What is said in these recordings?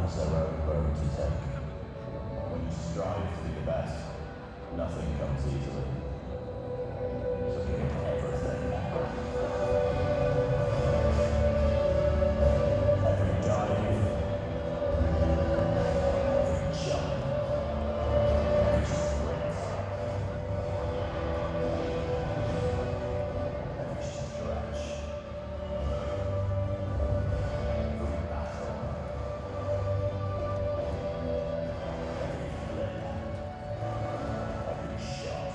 has their own road to take. When you strive to be the best, nothing comes easily. So give it everything. Every dive, every jump, every sprint, every stretch, every battle, every flip, every shot.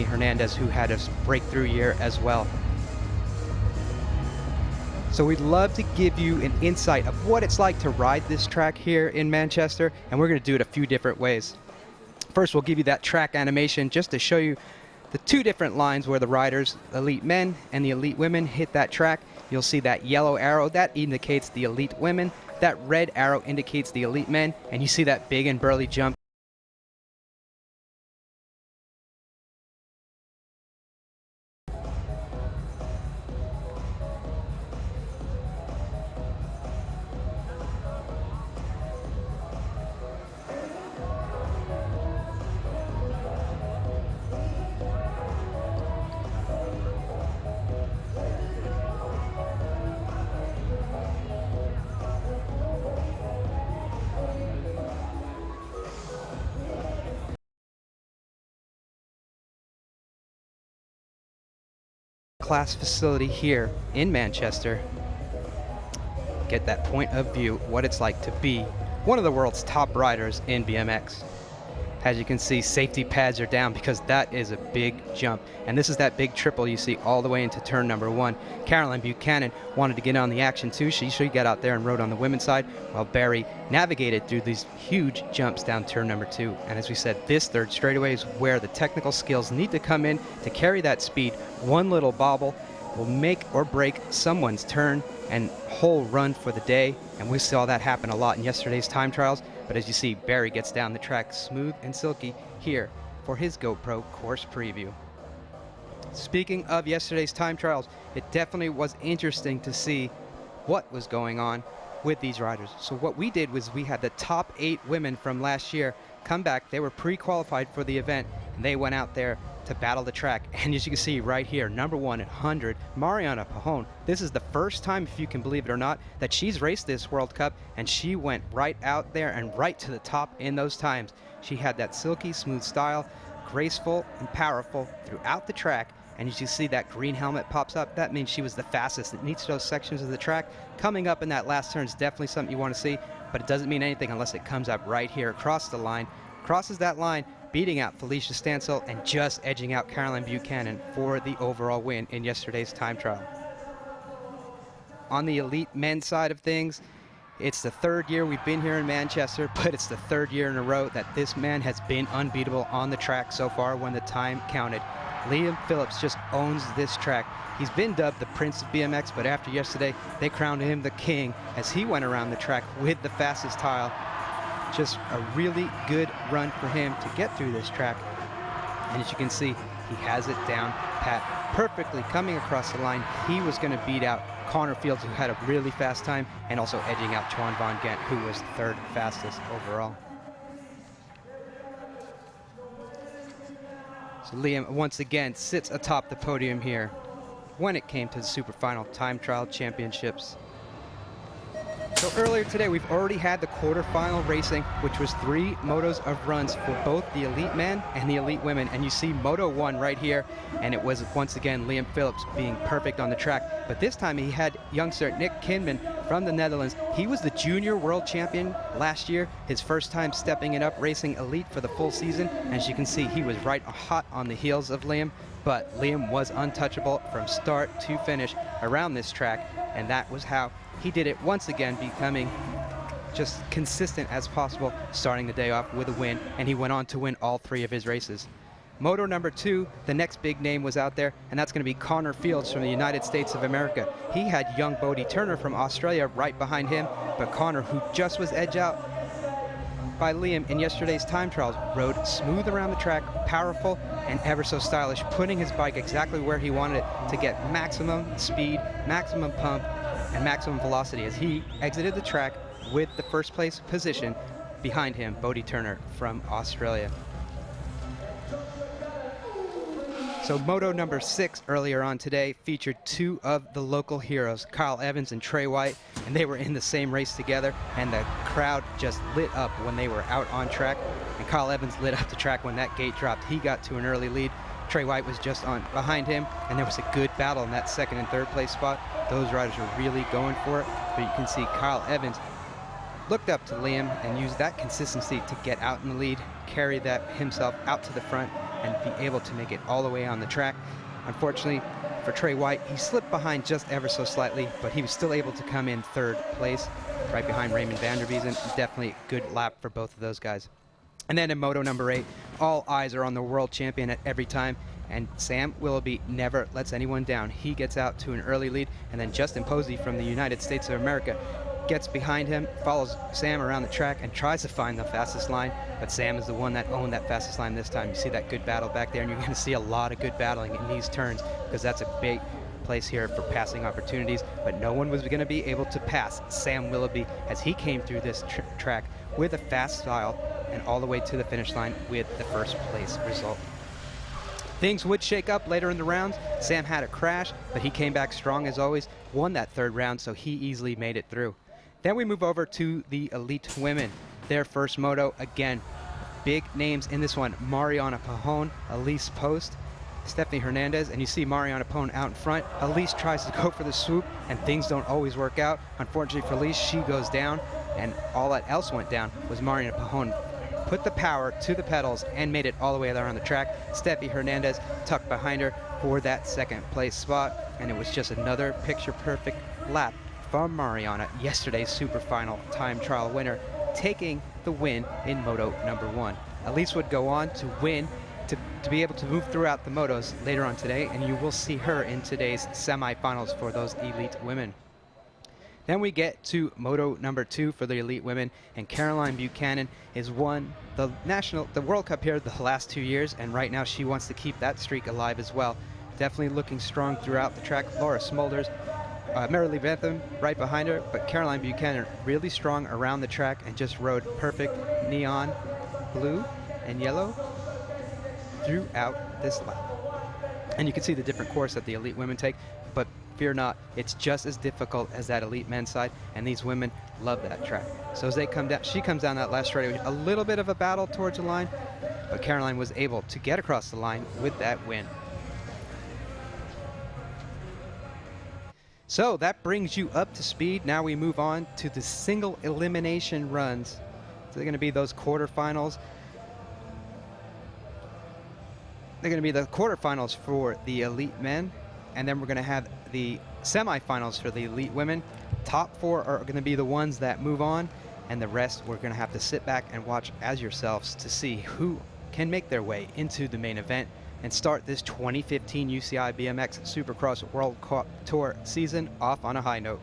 Hernandez, who had a breakthrough year as well. So we'd love to give you an insight of what it's like to ride this track here in Manchester, and we're going to do it a few different ways. First, we'll give you that track animation just to show you the two different lines where the riders, elite men and the elite women, hit that track. You'll see that yellow arrow, that indicates the elite women. That red arrow indicates the elite men, and you see that big and burly jump. Class facility here in Manchester. Get that point of view, what it's like to be one of the world's top riders in BMX. As you can see, safety pads are down because that is a big jump. And this is that big triple you see all the way into turn number 1. Caroline Buchanan wanted to get on the action too. She got out there and rode on the women's side, while Barry navigated through these huge jumps down turn number 2. And as we said, this third straightaway is where the technical skills need to come in to carry that speed. One little bobble will make or break someone's turn and whole run for the day. And we saw that happen a lot in yesterday's time trials. But as you see, Barry gets down the track smooth and silky here for his GoPro course preview. Speaking of yesterday's time trials, it definitely was interesting to see what was going on with these riders. So what we did was we had the top 8 women from last year come back. They were pre-qualified for the event, and they went out there to battle the track. And as you can see right here, number 1 at 100, Mariana Pajon. This is the first time, if you can believe it or not, that she's raced this World Cup, and she went right out there and right to the top in those times. She had that silky smooth style, graceful and powerful throughout the track. And as you see, that green helmet pops up, that means she was the fastest in each of those sections of the track. Coming up in that last turn is definitely something you want to see, but it doesn't mean anything unless it comes up right here across the line, crosses that line, beating out Felicia Stansel and just edging out Caroline Buchanan for the overall win in yesterday's time trial. On the elite men's side of things, it's the 3rd year we've been here in Manchester, but it's the 3rd year in a row that this man has been unbeatable on the track so far when the time counted. Liam Phillips just owns this track. He's been dubbed the Prince of BMX, but after yesterday, they crowned him the king as he went around the track with the fastest tile. Just a really good run for him to get through this track. And as you can see, he has it down pat perfectly coming across the line. He was going to beat out Connor Fields, who had a really fast time, and also edging out Juan Von Gent, who was 3rd fastest overall. So Liam once again sits atop the podium here when it came to the Super Final Time Trial Championships. So earlier today, we've already had the quarterfinal racing, which was 3 motos of runs for both the elite men and the elite women. And you see Moto 1 right here, and it was once again Liam Phillips being perfect on the track. But this time he had youngster Nick Kinman from the Netherlands. He was the junior world champion last year, his first time stepping it up, racing elite for the full season. As you can see, he was right hot on the heels of Liam, but Liam was untouchable from start to finish around this track, and that was how he did it once again, becoming just consistent as possible, starting the day off with a win, and he went on to win all 3 of his races. Moto number 2, the next big name was out there, and that's going to be Connor Fields from the United States of America. He had young Bodie Turner from Australia right behind him, but Connor, who just was edged out by Liam in yesterday's time trials, rode smooth around the track, powerful and ever so stylish, putting his bike exactly where he wanted it to get maximum speed, maximum pump, and maximum velocity as he exited the track with the first place position behind him, Bodie Turner from Australia. So Moto number 6 earlier on today featured 2 of the local heroes, Kyle Evans and Trey White, and they were in the same race together, and the crowd just lit up when they were out on track. And Kyle Evans lit up the track when that gate dropped. He got to an early lead. Trey White was just on behind him, and there was a good battle in that 2nd and 3rd place spot. Those riders were really going for it, but you can see Kyle Evans looked up to Liam and used that consistency to get out in the lead, carry that himself out to the front, and be able to make it all the way on the track. Unfortunately for Trey White, he slipped behind just ever so slightly, but he was still able to come in 3rd place, right behind Raymond Vanderbiesen. Definitely a good lap for both of those guys. And then in Moto number 8, all eyes are on the world champion at every time, and Sam Willoughby never lets anyone down. He gets out to an early lead, and then Justin Posey from the United States of America gets behind him, follows Sam around the track, and tries to find the fastest line, but Sam is the one that owned that fastest line this time. You see that good battle back there, and you're going to see a lot of good battling in these turns, because that's a big place here for passing opportunities, but no one was going to be able to pass Sam Willoughby as he came through this track with a fast style and all the way to the finish line with the first place result. Things would shake up later in the rounds. Sam had a crash, but he came back strong as always, won that 3rd round, so he easily made it through. Then we move over to the elite women. Their first moto, again, big names in this one. Mariana Pajon, Elise Post, Stephanie Hernandez, and you see Mariana Pajon out in front. Elise tries to go for the swoop, and things don't always work out. Unfortunately for Elise, she goes down, and all that else went down was Mariana Pajon put the power to the pedals and made it all the way there on the track. Steffi Hernandez tucked behind her for that second place spot, and it was just another picture-perfect lap from Mariana, yesterday's super final time trial winner, taking the win in Moto number 1. Elise would go on to win, to be able to move throughout the motos later on today, and you will see her in today's semifinals for those elite women. Then we get to Moto number 2 for the elite women, and Caroline Buchanan has won the World Cup here the last 2 years, and right now she wants to keep that streak alive as well. Definitely looking strong throughout the track. Laura Smulders, Marilee Bentham right behind her, but Caroline Buchanan really strong around the track and just rode perfect neon blue and yellow throughout this lap. And you can see the different course that the elite women take, but fear not, it's just as difficult as that elite men's side, and these women love that track. So as they come down, she comes down that last straightaway, a little bit of a battle towards the line, but Caroline was able to get across the line with that win. So that brings you up to speed. Now we move on to the single elimination runs. So they're going to be those quarterfinals. They're going to be the quarterfinals for the elite men, and then we're going to have the semifinals for the elite women. Top 4 are going to be the ones that move on, and the rest we're going to have to sit back and watch as yourselves to see who can make their way into the main event and start this 2015 UCI BMX Supercross World Cup Tour season off on a high note.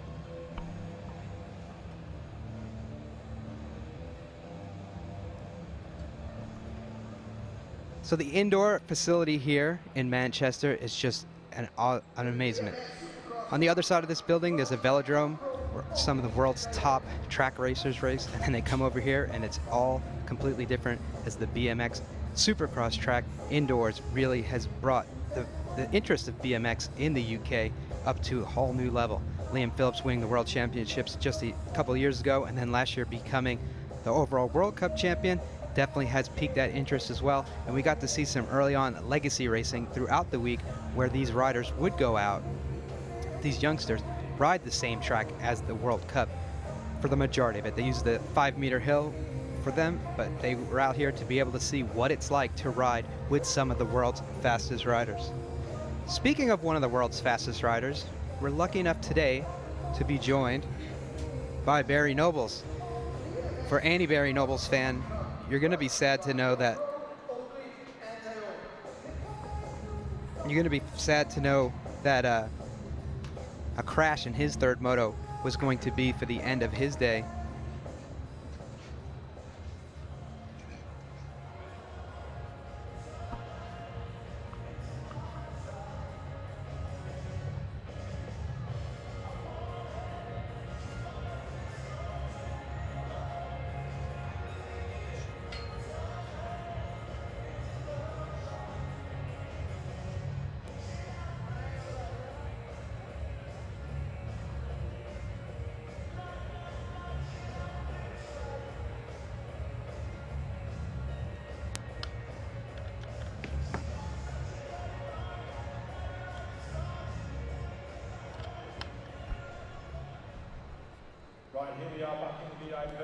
So the indoor facility here in Manchester is just an amazement. On the other side of this building, there's a velodrome where some of the world's top track racers race, and then they come over here and it's all completely different, as the BMX Supercross track indoors really has brought the interest of BMX in the UK up to a whole new level. Liam Phillips winning the World Championships just a couple of years ago, and then last year becoming the overall World Cup champion. Definitely has piqued that interest as well, and we got to see some early on legacy racing throughout the week where these riders would go out, these youngsters ride the same track as the World Cup for the majority of it. They use the 5-meter hill for them, but they were out here to be able to see what it's like to ride with some of the world's fastest riders. Speaking of one of the world's fastest riders, we're lucky enough today to be joined by Barry Nobles. For any Barry Nobles fan, you're going to be sad to know that a crash in his third moto was going to be for the end of his day. Right, here we are back in the VIP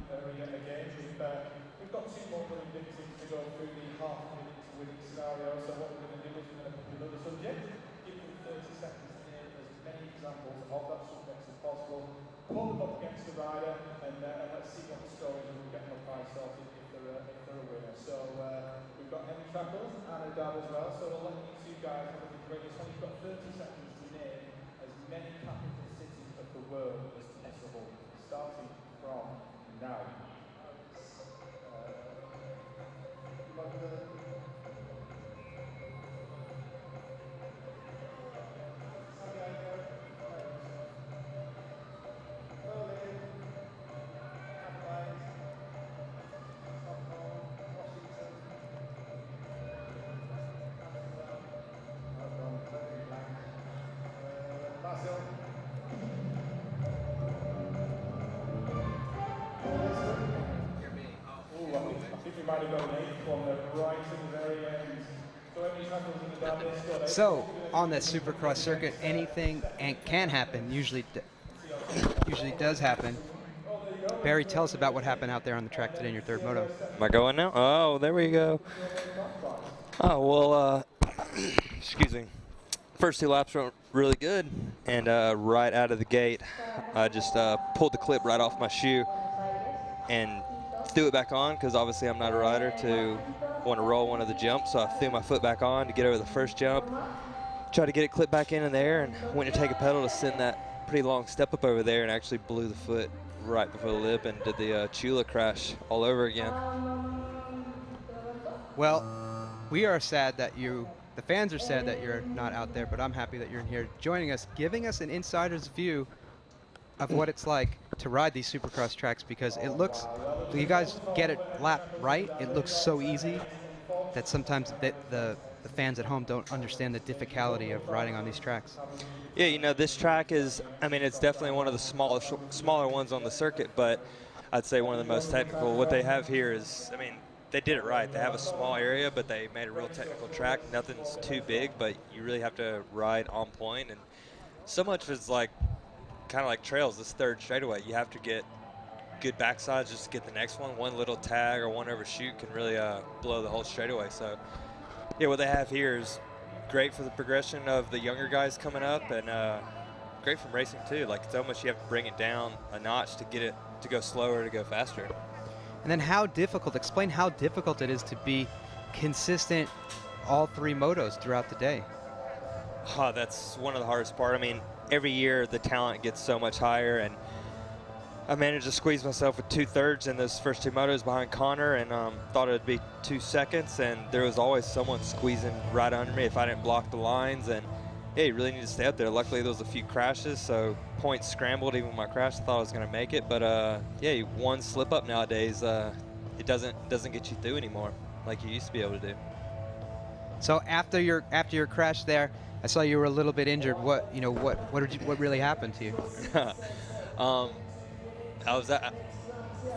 area again. We've got 2 more running victims to go through the half-minute winning scenario. So what we're going to do is we're going to put another subject, give them 30 seconds to name as many examples of that subject as possible, pull them up against the rider, and let's see what the score is, and we'll get them a prize sorted if they're a winner. So we've got Henry Shackles and a dad as well, so we'll let you 2 guys have a big this one. You've got 30 seconds to name as many capital cities of the world as possible, starting from now. So on the Supercross circuit, anything can happen. Usually does happen. Barry, tell us about what happened out there on the track today in your third moto. Am I going now? Oh, there we go. Oh, well, excuse me. First 2 laps went really good, and right out of the gate, I just pulled the clip right off my shoe and threw it back on, because obviously I'm not a rider to want to roll one of the jumps, so I threw my foot back on to get over the first jump, tried to get it clipped back in there, and went to take a pedal to send that pretty long step up over there, and actually blew the foot right before the lip and did the Chula crash all over again. Well, we are sad that the fans are sad that you're not out there, but I'm happy that you're in here joining us, giving us an insider's view of what it's like to ride these Supercross tracks, because it looks, you guys get it lap right, it looks so easy that sometimes the fans at home don't understand the difficulty of riding on these tracks. Yeah, you know, this track is, I mean, it's definitely one of the smaller ones on the circuit, but I'd say one of the most technical. What they have here is, I mean, they did it right. They have a small area, but they made a real technical track. Nothing's too big, but you really have to ride on point. And so much is like, kind of like trails, this third straightaway. You have to get good backsides just to get the next one. One little tag or one overshoot can really blow the whole straightaway. So, yeah, what they have here is great for the progression of the younger guys coming up, and great from racing too. Like, it's almost you have to bring it down a notch to get it to go slower, to go faster. And then explain how difficult it is to be consistent all 3 motos throughout the day. Oh, that's one of the hardest part. I mean, every year the talent gets so much higher, and I managed to squeeze myself with 2/3 in those first 2 motos behind Connor, and thought it'd be 2 seconds, and there was always someone squeezing right under me if I didn't block the lines. And yeah, you really need to stay up there. Luckily, there was a few crashes, so points scrambled. Even with my crash, I thought I was going to make it, but yeah, one slip up nowadays, it doesn't get you through anymore like you used to be able to do. So after your crash there, I saw you were a little bit injured. What really happened to you? I was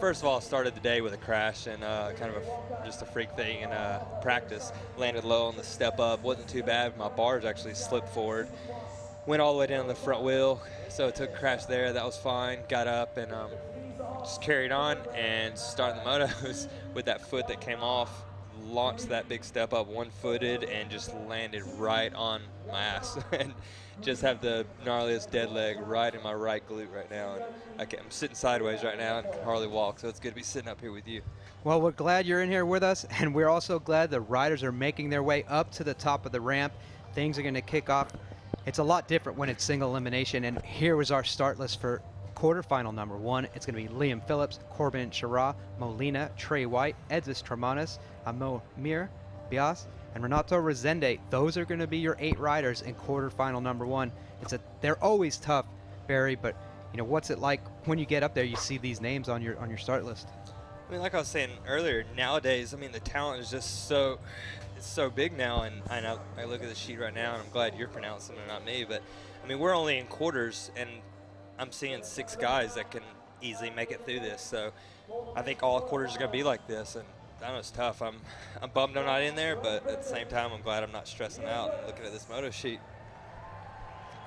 first of all, I started the day with a crash, and kind of just a freak thing in practice. Landed low on the step up, wasn't too bad. My bars actually slipped forward, went all the way down the front wheel, so it took a crash there. That was fine. Got up and just carried on, and starting the motos with that foot that came off, launched that big step up one-footed and just landed right on my ass and just have the gnarliest dead leg right in my right glute right now. And I'm sitting sideways right now and can hardly walk, so it's good to be sitting up here with you. Well, we're glad you're in here with us, and we're also glad the riders are making their way up to the top of the ramp. Things are going to kick off. It's a lot different when it's single elimination, and here was our start list for quarterfinal number 1. It's going to be Liam Phillips, Corbin Shara, Molina, Trey White, Edsis Tremanis, Amir Bias, and Renato Resende. Those are going to be your 8 riders in quarterfinal number 1. They're always tough, Barry, but you know, what's it like when you get up there, you see these names on your start list? I mean, like I was saying earlier, nowadays, I mean, the talent is just so big now, and I look at the sheet right now, and I'm glad you're pronouncing it, not me, but I mean, we're only in quarters, and I'm seeing 6 guys that can easily make it through this. So I think all quarters are going to be like this, and I know it's tough. I'm bummed I'm not in there, but at the same time, I'm glad I'm not stressing out and looking at this moto sheet.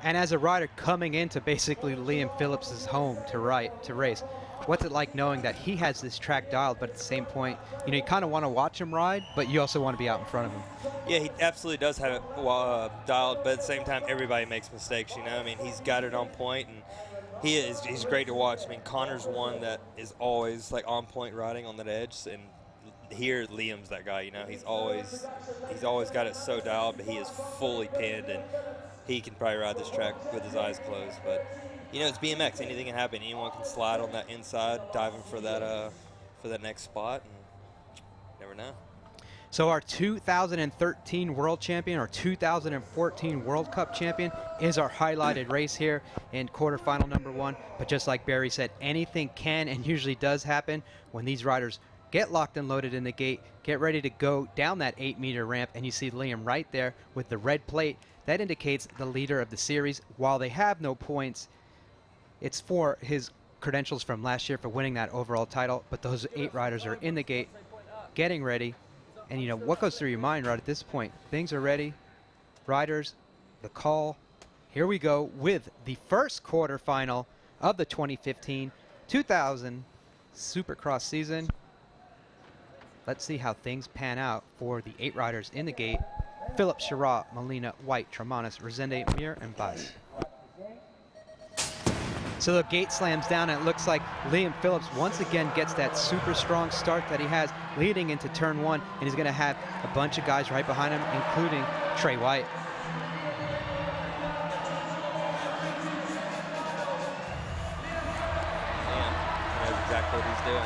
And as a rider coming into basically Liam Phillips' home to race, what's it like knowing that he has this track dialed, but at the same point, you know, you kind of want to watch him ride, but you also want to be out in front of him? Yeah, he absolutely does have it dialed, but at the same time, everybody makes mistakes, you know. I mean, he's got it on point, and he's great to watch. I mean, Connor's one that is always like on point riding on that edge, and here Liam's that guy, you know. He's always got it so dialed, but he is fully pinned, and he can probably ride this track with his eyes closed. But you know, it's BMX. Anything can happen. Anyone can slide on that inside, diving for that next spot, and never know. So our 2013 World Champion, our 2014 World Cup Champion is our highlighted race here in quarterfinal number 1. But just like Barry said, anything can and usually does happen when these riders get locked and loaded in the gate, get ready to go down that 8-meter ramp, and you see Liam right there with the red plate. That indicates the leader of the series. While they have no points, it's for his credentials from last year for winning that overall title, but those 8 riders are in the gate, getting ready. And, you know, what goes through your mind right at this point? Things are ready. Riders, the call. Here we go with the first quarterfinal of the 2015-2016 Supercross season. Let's see how things pan out for the 8 riders in the gate. Phillips, Sherratt, Molina, White, Tremanis, Resende, Mir, and Baez. So the gate slams down, and it looks like Liam Phillips once again gets that super strong start that he has leading into turn 1, and he's going to have a bunch of guys right behind him, including Trey White. Yeah, he knows exactly what he's doing.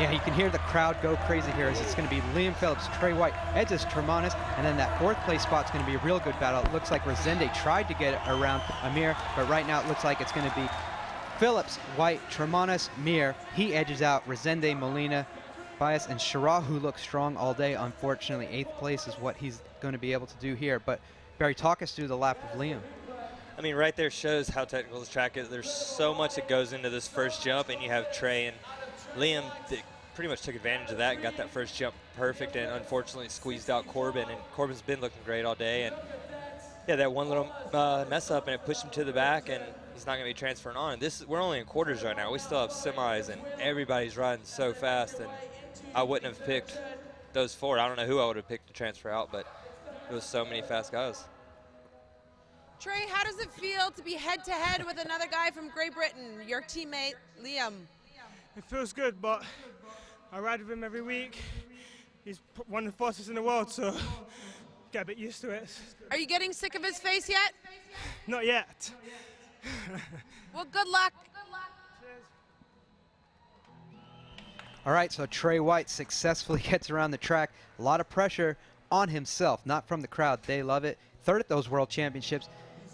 Yeah, you can hear the crowd go crazy here as it's going to be Liam Phillips, Trey White, Edges Tremanis, and then that 4th place spot's going to be a real good battle. It looks like Resende tried to get it around Amir, but right now it looks like it's going to be Phillips, White, Tremanis, Mir. He edges out Resende, Molina, Baez, and Sherratt, who looks strong all day. Unfortunately, 8th place is what he's going to be able to do here. But Barry, talk us through the lap of Liam. I mean, right there shows how technical this track is. There's so much that goes into this first jump, and you have Trey and Liam pretty much took advantage of that and got that first jump perfect, and unfortunately squeezed out Corbin. And Corbin's been looking great all day, and yeah, that one little mess up and it pushed him to the back, and he's not going to be transferring on. And we're only in quarters right now. We still have semis, and everybody's riding so fast. And I wouldn't have picked those 4. I don't know who I would have picked to transfer out, but there was so many fast guys. Trey, how does it feel to be head-to-head with another guy from Great Britain, your teammate Liam? It feels good, but I ride with him every week. He's one of the fastest in the world, so get a bit used to it. Are you getting sick of his face yet? Not yet. Well, good luck. All right, so Trey White successfully gets around the track. A lot of pressure on himself, not from the crowd. They love it. 3rd at those World Championships.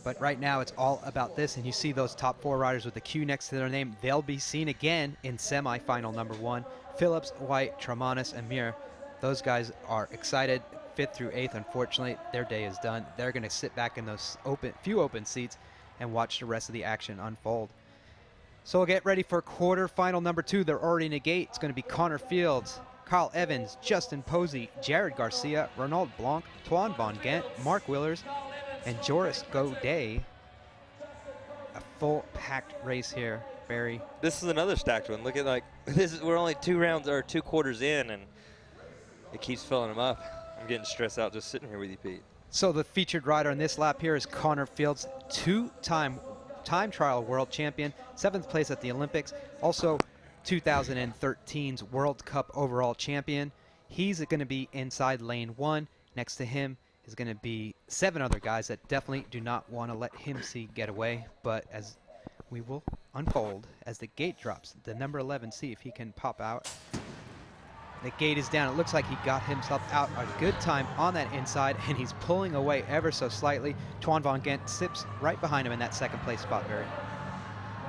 But right now it's all about this, and you see those top 4 riders with the Q next to their name. They'll be seen again in semifinal number 1. Phillips, White, Tremanis, and Mir. Those guys are excited. 5th through 8th, unfortunately, their day is done. They're going to sit back in those few open seats and watch the rest of the action unfold. So we'll get ready for quarterfinal number 2. They're already in the gate. It's going to be Connor Fields, Kyle Evans, Justin Posey, Jared Garcia, Renaud Blanc, Tuan Von Gent, Mark Willers, and Joris Godet. A full packed race here, Barry. This is another stacked one. Look at we're only 2 rounds or 2 quarters in, and it keeps filling them up. I'm getting stressed out just sitting here with you, Pete. So the featured rider on this lap here is Connor Fields, 2-time time trial world champion, 7th place at the Olympics, also 2013's World Cup overall champion. He's going to be inside lane 1. Next to him is going to be 7 other guys that definitely do not want to let him get away. But as we will unfold as the gate drops, the number 11, see if he can pop out. The gate is down. It looks like he got himself out a good time on that inside, and he's pulling away ever so slightly. Tuan Von Gent sips right behind him in that 2nd place spot, Barry.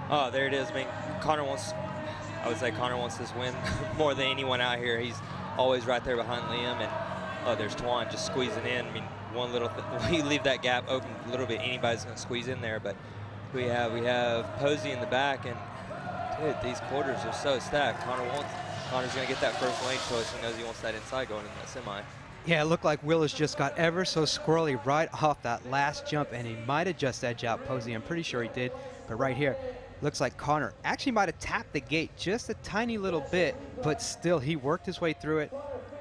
Oh, there it is. I mean, I would say Connor wants this win more than anyone out here. He's always right there behind Liam, and oh, there's Tuan just squeezing in. I mean, one little you leave that gap open a little bit, anybody's going to squeeze in there. But we have Posey in the back, and dude, these quarters are so stacked. Connor's going to get that first lane choice. He knows he wants that inside going in that semi. Yeah, it looked like Willis just got ever so squirrely right off that last jump, and he might have just edged out Posey. I'm pretty sure he did. But right here, looks like Connor actually might have tapped the gate just a tiny little bit, but still he worked his way through it,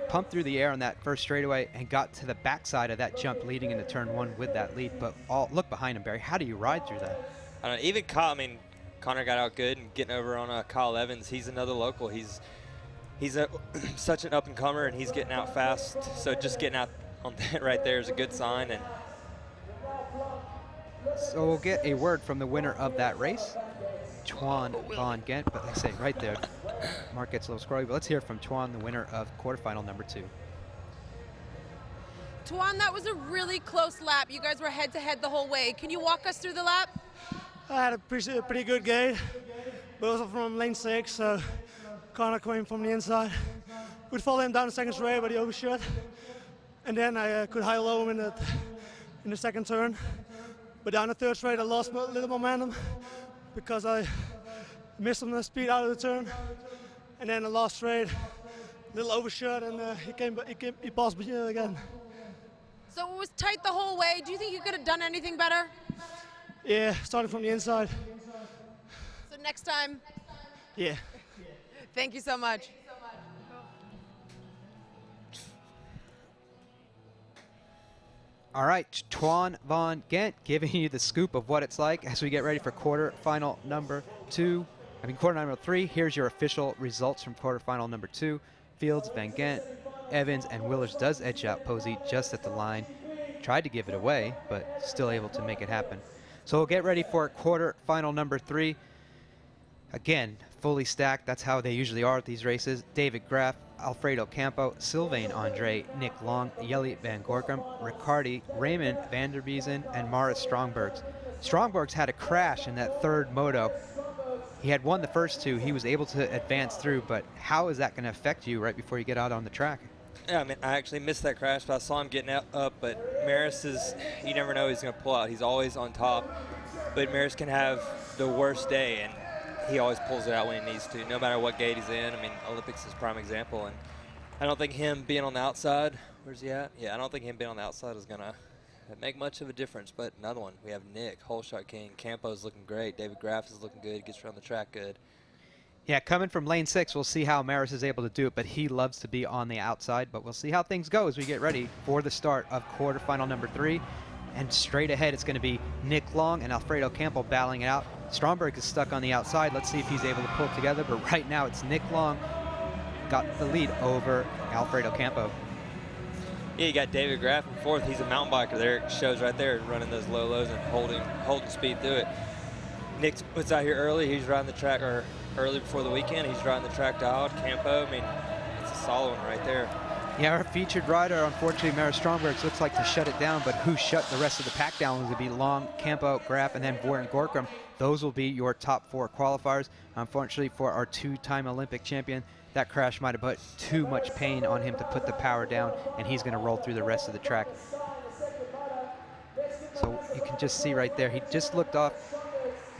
pumped through the air on that first straightaway, and got to the backside of that jump leading into turn 1 with that lead. But look behind him, Barry. How do you ride through that? I don't know, even Connor got out good and getting over on Kyle Evans. He's another local. He's such an up-and-comer, and he's getting out fast. So just getting out on that right there is a good sign. And so we'll get a word from the winner of that race, Tuan Von Gent. But like I say, right there, Mark gets a little scrolly. But let's hear from Tuan, the winner of quarterfinal number 2. Tuan, that was a really close lap. You guys were head-to-head the whole way. Can you walk us through the lap? I had a pretty good gate, both from lane 6, so Connor coming from the inside. Could follow him down the 2nd straight, but he overshot. And then I could high-low him in the 2nd turn. But down the 3rd straight, I lost a little momentum because I missed some speed out of the turn. And then the last straight, a little overshot, and he passed me again. So it was tight the whole way. Do you think you could have done anything better? Yeah, starting from the inside. So next time? Yeah. Thank you so much. All right, Twan Von Gent giving you the scoop of what it's like as we get ready for quarterfinal number 3. Here's your official results from quarterfinal number 2. Fields, Van Gent, Evans, and Willers does edge out Posey just at the line. Tried to give it away, but still able to make it happen. So we'll get ready for quarterfinal number 3. Again, fully stacked. That's how they usually are at these races. David Graff, Alfredo Campo, Sylvain Andre, Nick Long, Jelle van Gorkum, Riccardi, Raymond van der Biesen, and Maurice Strongbergs. Strongbergs had a crash in that third moto. He had won the first 2. He was able to advance through, but how is that going to affect you right before you get out on the track? Yeah, I mean, I actually missed that crash, but I saw him getting up. But Maris is, you never know he's going to pull out. He's always on top. But Maris can have the worst day, and he always pulls it out when he needs to, no matter what gate he's in. I mean, Olympics is a prime example. And I don't think him being on the outside, where's he at? Yeah, I don't think him being on the outside is going to make much of a difference. But another one, we have Nick, Whole Shot King. Campo's looking great. David Graff is looking good. Gets around the track good. Yeah, coming from lane 6, we'll see how Maris is able to do it, but he loves to be on the outside. But we'll see how things go as we get ready for the start of quarterfinal number 3. And straight ahead, it's going to be Nick Long and Alfredo Campo battling it out. Stromberg is stuck on the outside. Let's see if he's able to pull it together. But right now, it's Nick Long got the lead over Alfredo Campo. Yeah, you got David Graff in 4th. He's a mountain biker there. It shows right there, running those low lows and holding speed through it. Nick was out here early. He's riding the track, or early before the weekend. He's riding the track dialed. Campo, I mean, it's a solid one right there. Yeah, our featured rider, unfortunately, Maris Stromberg, looks like to shut it down, but who shut the rest of the pack down was going to be Long, Campo, Graff, and then Van Gorkum. Those will be your top 4 qualifiers. Unfortunately for our 2-time Olympic champion, that crash might have put too much pain on him to put the power down, and he's going to roll through the rest of the track. So you can just see right there, he just looked off.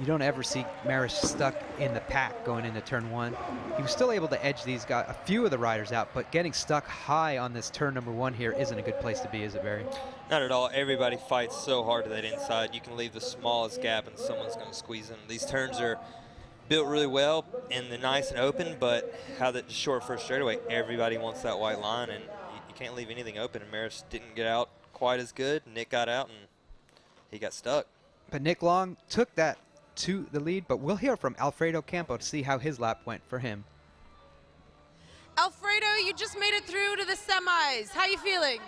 You don't ever see Maris stuck in the pack going into turn 1. He was still able to edge these guys, a few of the riders out, but getting stuck high on this turn number 1 here isn't a good place to be, is it, Barry? Not at all. Everybody fights so hard to that inside. You can leave the smallest gap and someone's going to squeeze in. These turns are built really well and they're nice and open, but how that short first straightaway, everybody wants that white line, and you can't leave anything open. And Maris didn't get out quite as good. Nick got out and he got stuck. But Nick Long took that to the lead, but we'll hear from Alfredo Campo to see how his lap went for him. Alfredo, you just made it through to the semis. How you feeling?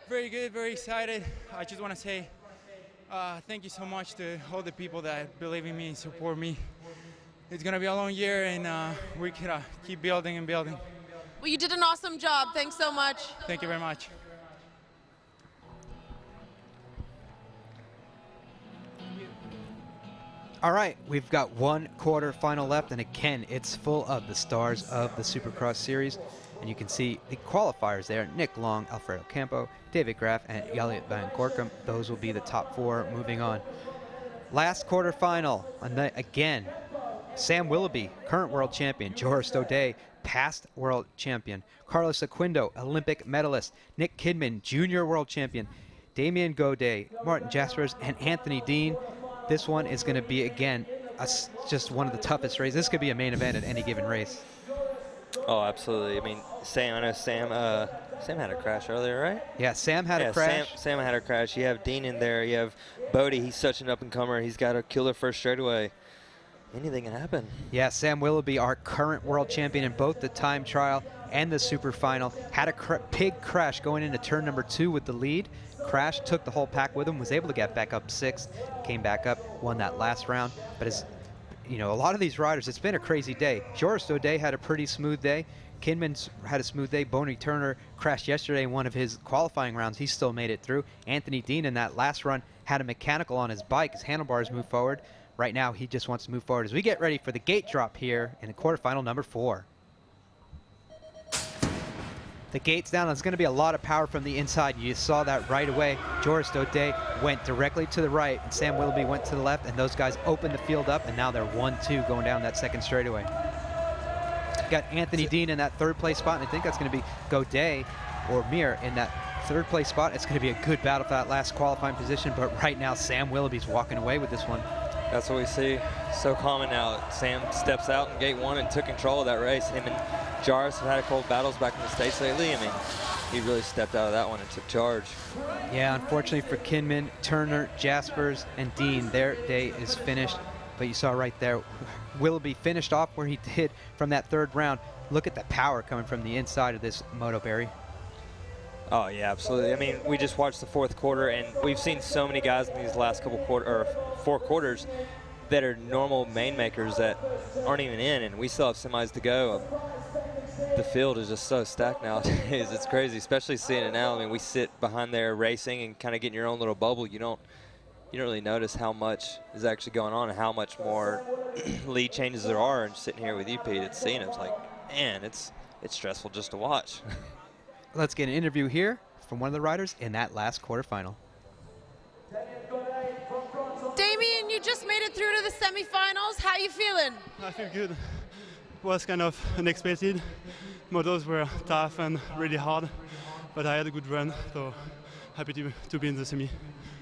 Very good, very excited. I just want to say thank you so much to all the people that believe in me and support me. It's going to be a long year, and we can keep building and building. Well, you did an awesome job. Thanks so much. Thank you very much. All right, we've got 1 quarterfinal left, and again, it's full of the stars of the Supercross series. And you can see the qualifiers there: Nick Long, Alfredo Campo, David Graff, and Jelle van Gorkum. Those will be the top 4 moving on. Last quarterfinal, again, Sam Willoughby, current world champion; Joris Dode, past world champion; Carlos Aquindo, Olympic medalist; Nick Kidman, junior world champion; Damien Gaudet, Martin Jaspers, and Anthony Dean. This one is going to be, again, just one of the toughest races. This could be a main event at any given race. Oh, absolutely. I mean, I know Sam had a crash earlier, right? Yeah, Sam had a crash. Sam had a crash. You have Dean in there. You have Bodie. He's such an up-and-comer. He's got a killer first straightaway. Anything can happen. Yeah, Sam Willoughby, our current world champion in both the time trial and the super final, had a big crash going into turn number 2 with the lead. Crashed, took the whole pack with him, was able to get back up 6th, came back up, won that last round. But as you know, a lot of these riders, it's been a crazy day. Joris Dode had a pretty smooth day. Kinman's had a smooth day. Boney Turner crashed yesterday in one of his qualifying rounds. He still made it through. Anthony Dean in that last run had a mechanical on his bike. His handlebars moved forward. Right now, he just wants to move forward as we get ready for the gate drop here in the quarterfinal number 4. The gate's down. It's going to be a lot of power from the inside. You saw that right away. Joris Dode went directly to the right, and Sam Willoughby went to the left, and those guys opened the field up, and now they're 1-2 going down that second straightaway. Got Anthony Dean in that 3rd place spot, and I think that's going to be Gaudet or Mir in that 3rd place spot. It's going to be a good battle for that last qualifying position, but right now Sam Willoughby's walking away with this one. That's what we see. So common now. Sam steps out in gate 1 and took control of that race. Him and Jarvis have had a couple battles back in the States lately. I mean, he really stepped out of that one and took charge. Yeah, unfortunately for Kinman, Turner, Jaspers, and Dean, their day is finished. But you saw right there, Willoughby finished off where he did from that third round. Look at the power coming from the inside of this Moto, Barry. Oh yeah, absolutely. I mean, we just watched the fourth quarter, and we've seen so many guys in these last couple four quarters that are normal main makers that aren't even in, and we still have semis to go. The field is just so stacked nowadays. It's crazy, especially seeing it now. I mean, we sit behind there racing and kind of get in your own little bubble. You don't really notice how much is actually going on and how much more lead changes there are. And sitting here with you, Pete, it's seeing it. It's like, man, it's stressful just to watch. Let's get an interview here from one of the riders in that last quarterfinal. Damien, you just made it through to the semifinals. How you feeling? I feel good. It was kind of unexpected. Motos were tough and really hard, but I had a good run, so happy to be in the semi.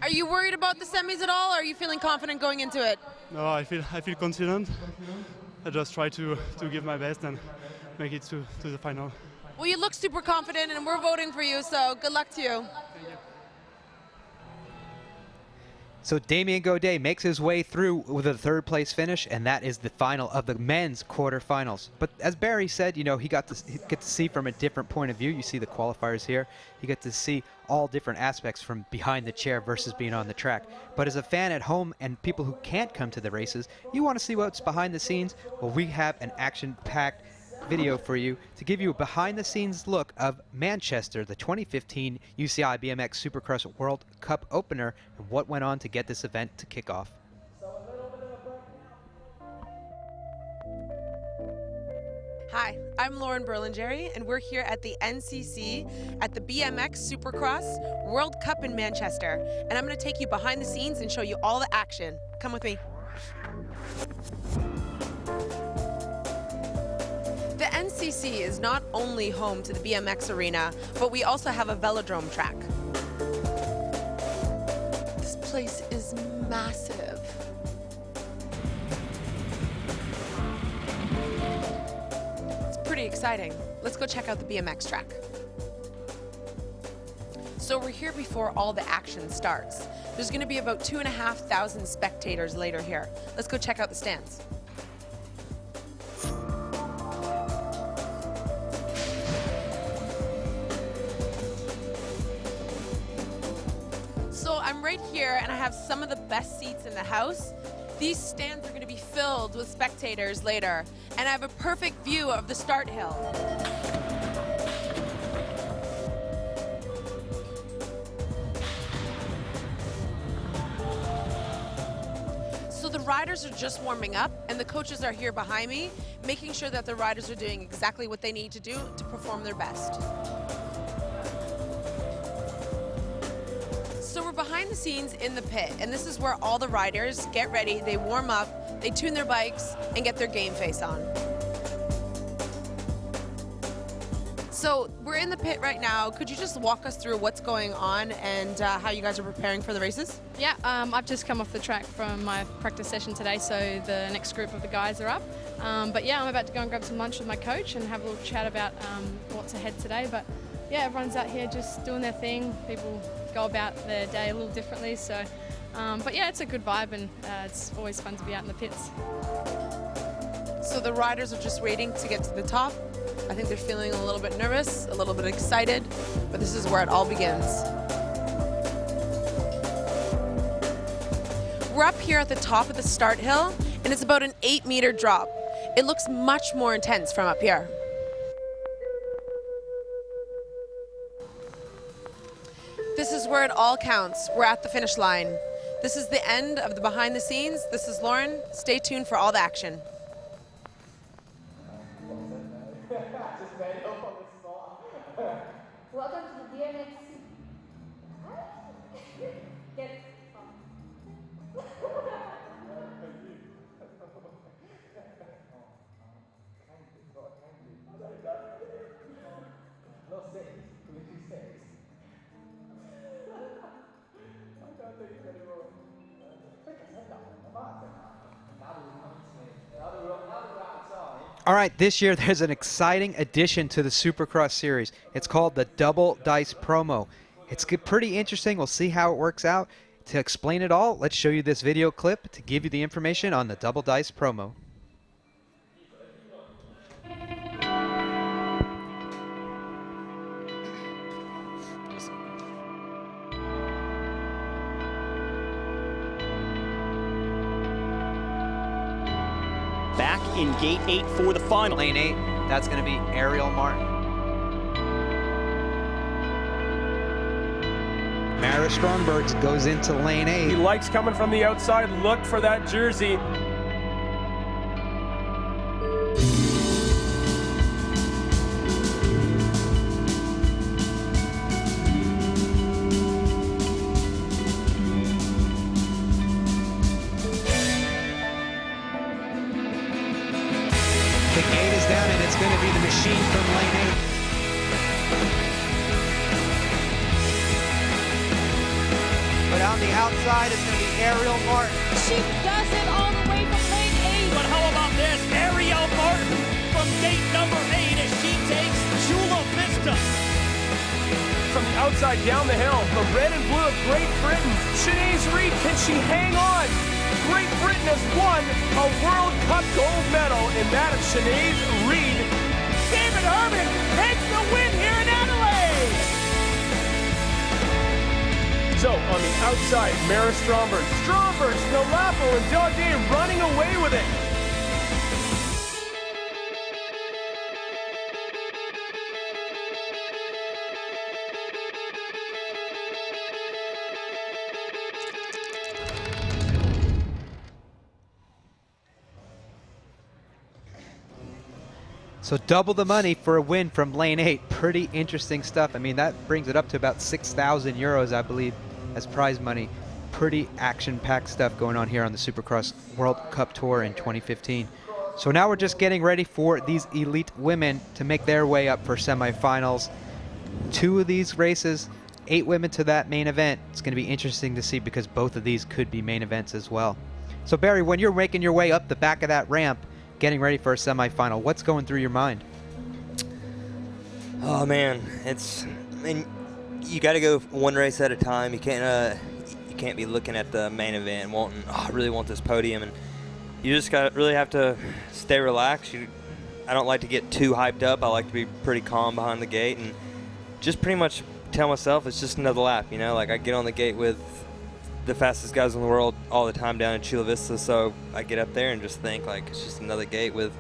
Are you worried about the semis at all, or are you feeling confident going into it? No, I feel confident. I just try to give my best and make it to the final. Well, you look super confident, and we're voting for you, so good luck to you. So Damien Godet makes his way through with a third place finish, and that is the final of the men's quarterfinals. But as Barry said, you know, he get to see from a different point of view. You see the qualifiers here. You get to see all different aspects from behind the chair versus being on the track. But as a fan at home and people who can't come to the races, you want to see what's behind the scenes. Well, we have an action-packed video for you to give you a behind-the-scenes look of Manchester, the 2015 UCI BMX Supercross World Cup opener, and what went on to get this event to kick off. Hi, I'm Lauren Berlingeri, and we're here at the NCC at the BMX Supercross World Cup in Manchester. And I'm going to take you behind the scenes and show you all the action. Come with me. The NCC is not only home to the BMX arena, but we also have a velodrome track. This place is massive. It's pretty exciting. Let's go check out the BMX track. So we're here before all the action starts. There's going to be about 2,500 spectators later here. Let's go check out the stands. So I'm right here, and I have some of the best seats in the house. These stands are going to be filled with spectators later, and I have a perfect view of the start hill. So the riders are just warming up, and the coaches are here behind me, making sure that the riders are doing exactly what they need to do to perform their best. So we're behind the scenes in the pit, and this is where all the riders get ready, they warm up, they tune their bikes, and get their game face on. So we're in the pit right now. Could you just walk us through what's going on and how you guys are preparing for the races? Yeah, I've just come off the track from my practice session today, so the next group of the guys are up. But yeah, I'm about to go and grab some lunch with my coach and have a little chat about what's ahead today. But yeah, everyone's out here just doing their thing. People go about their day a little differently. So, but yeah, it's a good vibe, and it's always fun to be out in the pits. So the riders are just waiting to get to the top. I think they're feeling a little bit nervous, a little bit excited, but this is where it all begins. We're up here at the top of the start hill, and it's about an 8-meter drop. It looks much more intense from up here. This is where it all counts. We're at the finish line. This is the end of the behind the scenes. This is Lauren. Stay tuned for all the action. Welcome to the BMX. All right, this year there's an exciting addition to the Supercross series. It's called the Double Dice Promo. It's pretty interesting. We'll see how it works out. To explain it all, let's show you this video clip to give you the information on the Double Dice Promo. Back in gate 8 for the final. Lane 8, that's going to be Ariel Martin. Mara Stromberg goes into lane 8. He likes coming from the outside. Look for that jersey. The gate is down, and it's going to be the machine from lane 8. But on the outside, it's going to be Ariel Martin. She does it all the way from lane 8. But how about this? Ariel Martin from gate number 8 as she takes Chula Vista. From the outside down the hill, the red and blue of Great Britain. Sinead Reid, can she hang on? Great Britain has won a World Cup gold medal, and that of Sinead Reid. David Herman takes the win here in Adelaide. So on the outside, Mara Stromberg, Nolapo, and Daudet running away with it. So double the money for a win from lane 8. Pretty interesting stuff. I mean, that brings it up to about 6,000 euros, I believe, as prize money. Pretty action-packed stuff going on here on the Supercross World Cup Tour in 2015. So now we're just getting ready for these elite women to make their way up for semifinals. 2 of these races, 8 women to that main event. It's going to be interesting to see because both of these could be main events as well. So Barry, when you're making your way up the back of that ramp, getting ready for a semifinal, what's going through your mind? Oh man, I mean, you got to go one race at a time. You can't be looking at the main event and wanting, oh, I really want this podium, and you just really have to stay relaxed. I don't like to get too hyped up. I like to be pretty calm behind the gate and just pretty much tell myself it's just another lap. You know, like I get on the gate with the fastest guys in the world all the time down in Chula Vista, so I get up there and just think like it's just another gate with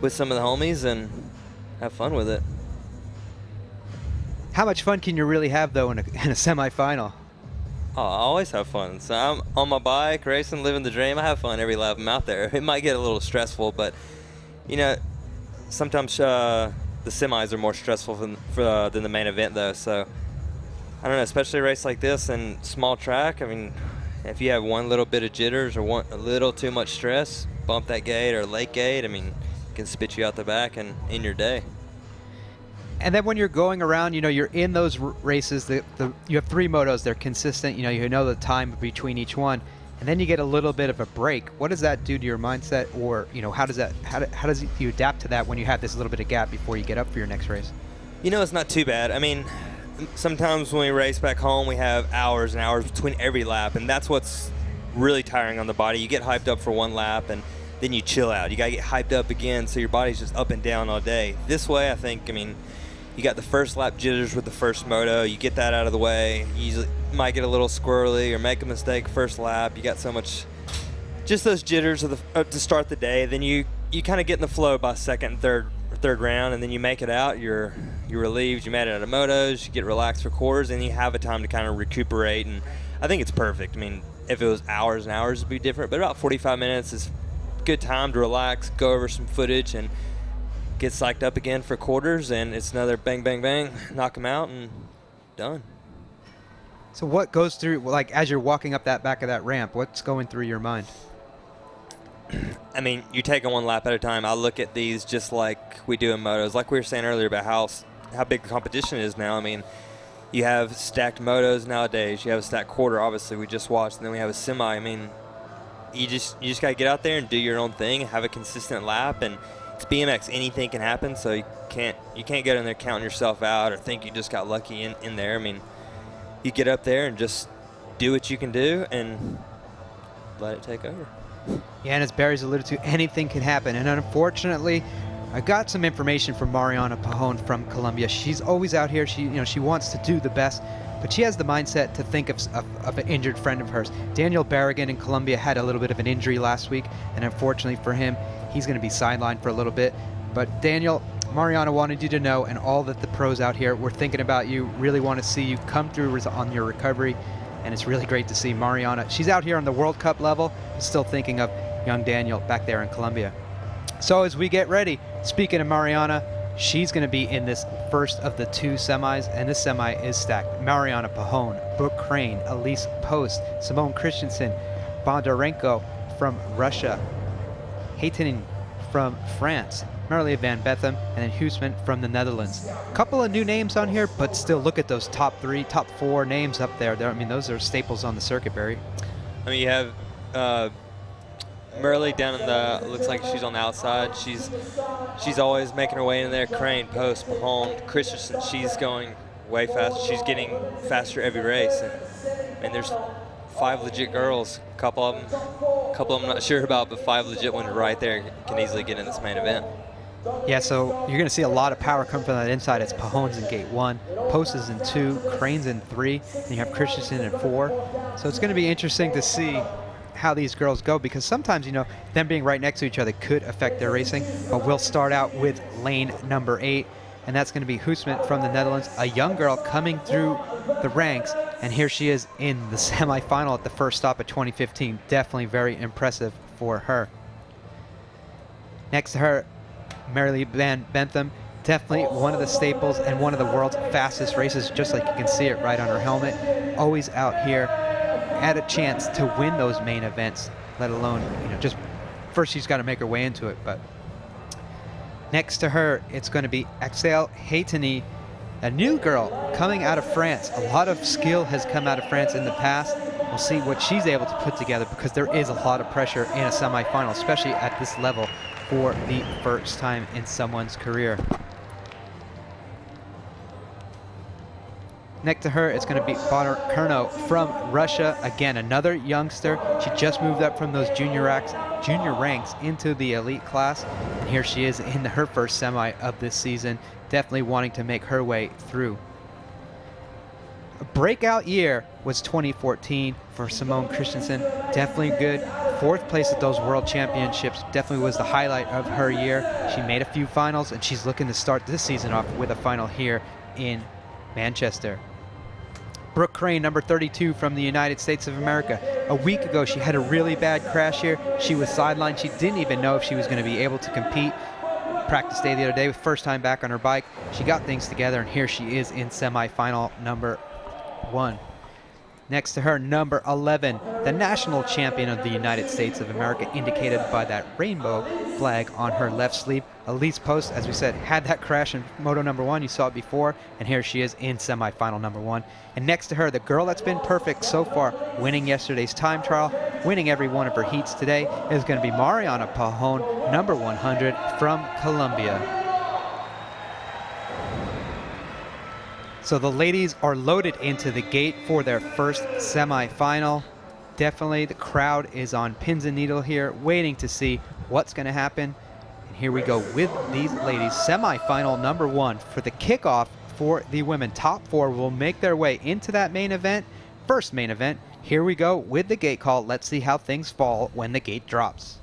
some of the homies and have fun with it. How much fun can you really have though in a semifinal? Oh, I always have fun. So I'm on my bike racing, living the dream. I have fun every lap I'm out there. It might get a little stressful, but you know, sometimes the semis are more stressful than the main event though. So I don't know, especially a race like this and small track. I mean, if you have one little bit of jitters or a little too much stress, bump that gate or late gate, I mean, it can spit you out the back and in your day. And then when you're going around, you know, you're in those races, you have 3 motos, they're consistent, you know the time between each one, and then you get a little bit of a break. What does that do to your mindset, or, you know, how does you adapt to that when you have this little bit of gap before you get up for your next race? You know, it's not too bad. I mean, sometimes when we race back home, we have hours and hours between every lap, and that's what's really tiring on the body. You get hyped up for one lap, and then you chill out. You got to get hyped up again, so your body's just up and down all day. This way, I mean, you got the first lap jitters with the first moto. You get that out of the way. You usually might get a little squirrely or make a mistake first lap. You got so much, just those jitters to start the day. Then you kind of get in the flow by second and third round, and then you make it out. You're relieved. You made it out of motos. You get relaxed for quarters, and you have a time to kind of recuperate. And I think it's perfect. I mean, if it was hours and hours, it'd be different. But about 45 minutes is a good time to relax, go over some footage, and get psyched up again for quarters. And it's another bang, bang, bang, knock them out, and done. So what goes through, like, as you're walking up that back of that ramp, what's going through your mind? I mean, you take it one lap at a time. I look at these just like we do in motos. Like we were saying earlier about how big the competition is now. I mean, you have stacked motos nowadays. You have a stacked quarter, obviously, we just watched, and then we have a semi. I mean, you just got to get out there and do your own thing, have a consistent lap, and it's BMX. Anything can happen, so you can't get in there counting yourself out or think you just got lucky in there. I mean, you get up there and just do what you can do and let it take over. Yeah, and as Barry's alluded to, anything can happen. And unfortunately, I got some information from Mariana Pajon from Colombia. She's always out here. She wants to do the best, but she has the mindset to think of an injured friend of hers. Daniel Barragan in Colombia had a little bit of an injury last week, and unfortunately for him, he's going to be sidelined for a little bit. But Daniel, Mariana wanted you to know, and all that the pros out here were thinking about you, really want to see you come through on your recovery. And it's really great to see Mariana. She's out here on the World Cup level, but still thinking of young Daniel back there in Colombia. So as we get ready, speaking of Mariana, she's going to be in this first of the 2 semis, and this semi is stacked. Mariana Pajon, Brooke Crane, Elise Post, Simone Christensen, Bondarenko from Russia, Haytinen from France, Marilee Van Betham, and then Huisman from the Netherlands. A couple of new names on here, but still look at those top 4 names up there. I mean, those are staples on the circuit, Barry. I mean, you have Marilee down in the, looks like she's on the outside. She's always making her way in there. Crane, Post, Pajon, Christensen, she's going way fast. She's getting faster every race. And there's 5 legit girls. A couple of them I'm not sure about, but 5 legit ones right there can easily get in this main event. Yeah, so you're going to see a lot of power come from that inside. It's Pajon's in gate 1, Post is in 2, Crane's in 3, and you have Christensen in 4. So it's going to be interesting to see how these girls go, because sometimes, them being right next to each other could affect their racing. But we'll start out with lane number 8, and that's going to be Huisman from the Netherlands, a young girl coming through the ranks, and here she is in the semifinal at the first stop of 2015. Definitely very impressive for her. Next to her, Marilee Van Bentham, definitely one of the staples and one of the world's fastest races, just like you can see it right on her helmet. Always out here, had a chance to win those main events, let alone, just first she's got to make her way into it. But next to her, it's going to be Axel Hayteni, a new girl coming out of France. A lot of skill has come out of France in the past. We'll see what she's able to put together, because there is a lot of pressure in a semifinal, especially at this level, for the first time in someone's career. Next to her, it's going to be Bondarenko from Russia. Again, another youngster. She just moved up from those junior ranks into the elite class. And here she is in her first semi of this season, definitely wanting to make her way through. A breakout year was 2014 for Simone Christensen. Definitely good. 4th place at those World Championships definitely was the highlight of her year. She made a few finals, and she's looking to start this season off with a final here in Manchester. Brooke Crane, number 32 from the United States of America. A week ago, she had a really bad crash here. She was sidelined. She didn't even know if she was going to be able to compete. Practice day the other day, first time back on her bike. She got things together, and here she is in semifinal number 1. Next to her, number 11, the national champion of the United States of America, indicated by that rainbow flag on her left sleeve. Elise Post, as we said, had that crash in Moto number 1. You saw it before, and here she is in semifinal number 1. And next to her, the girl that's been perfect so far, winning yesterday's time trial, winning every one of her heats today, is going to be Mariana Pajon, number 100 from Colombia. So the ladies are loaded into the gate for their first semifinal. Definitely the crowd is on pins and needles here, waiting to see what's going to happen. And here we go with these ladies. Semifinal number 1 for the kickoff for the women. Top 4 will make their way into that main event. First main event. Here we go with the gate call. Let's see how things fall when the gate drops.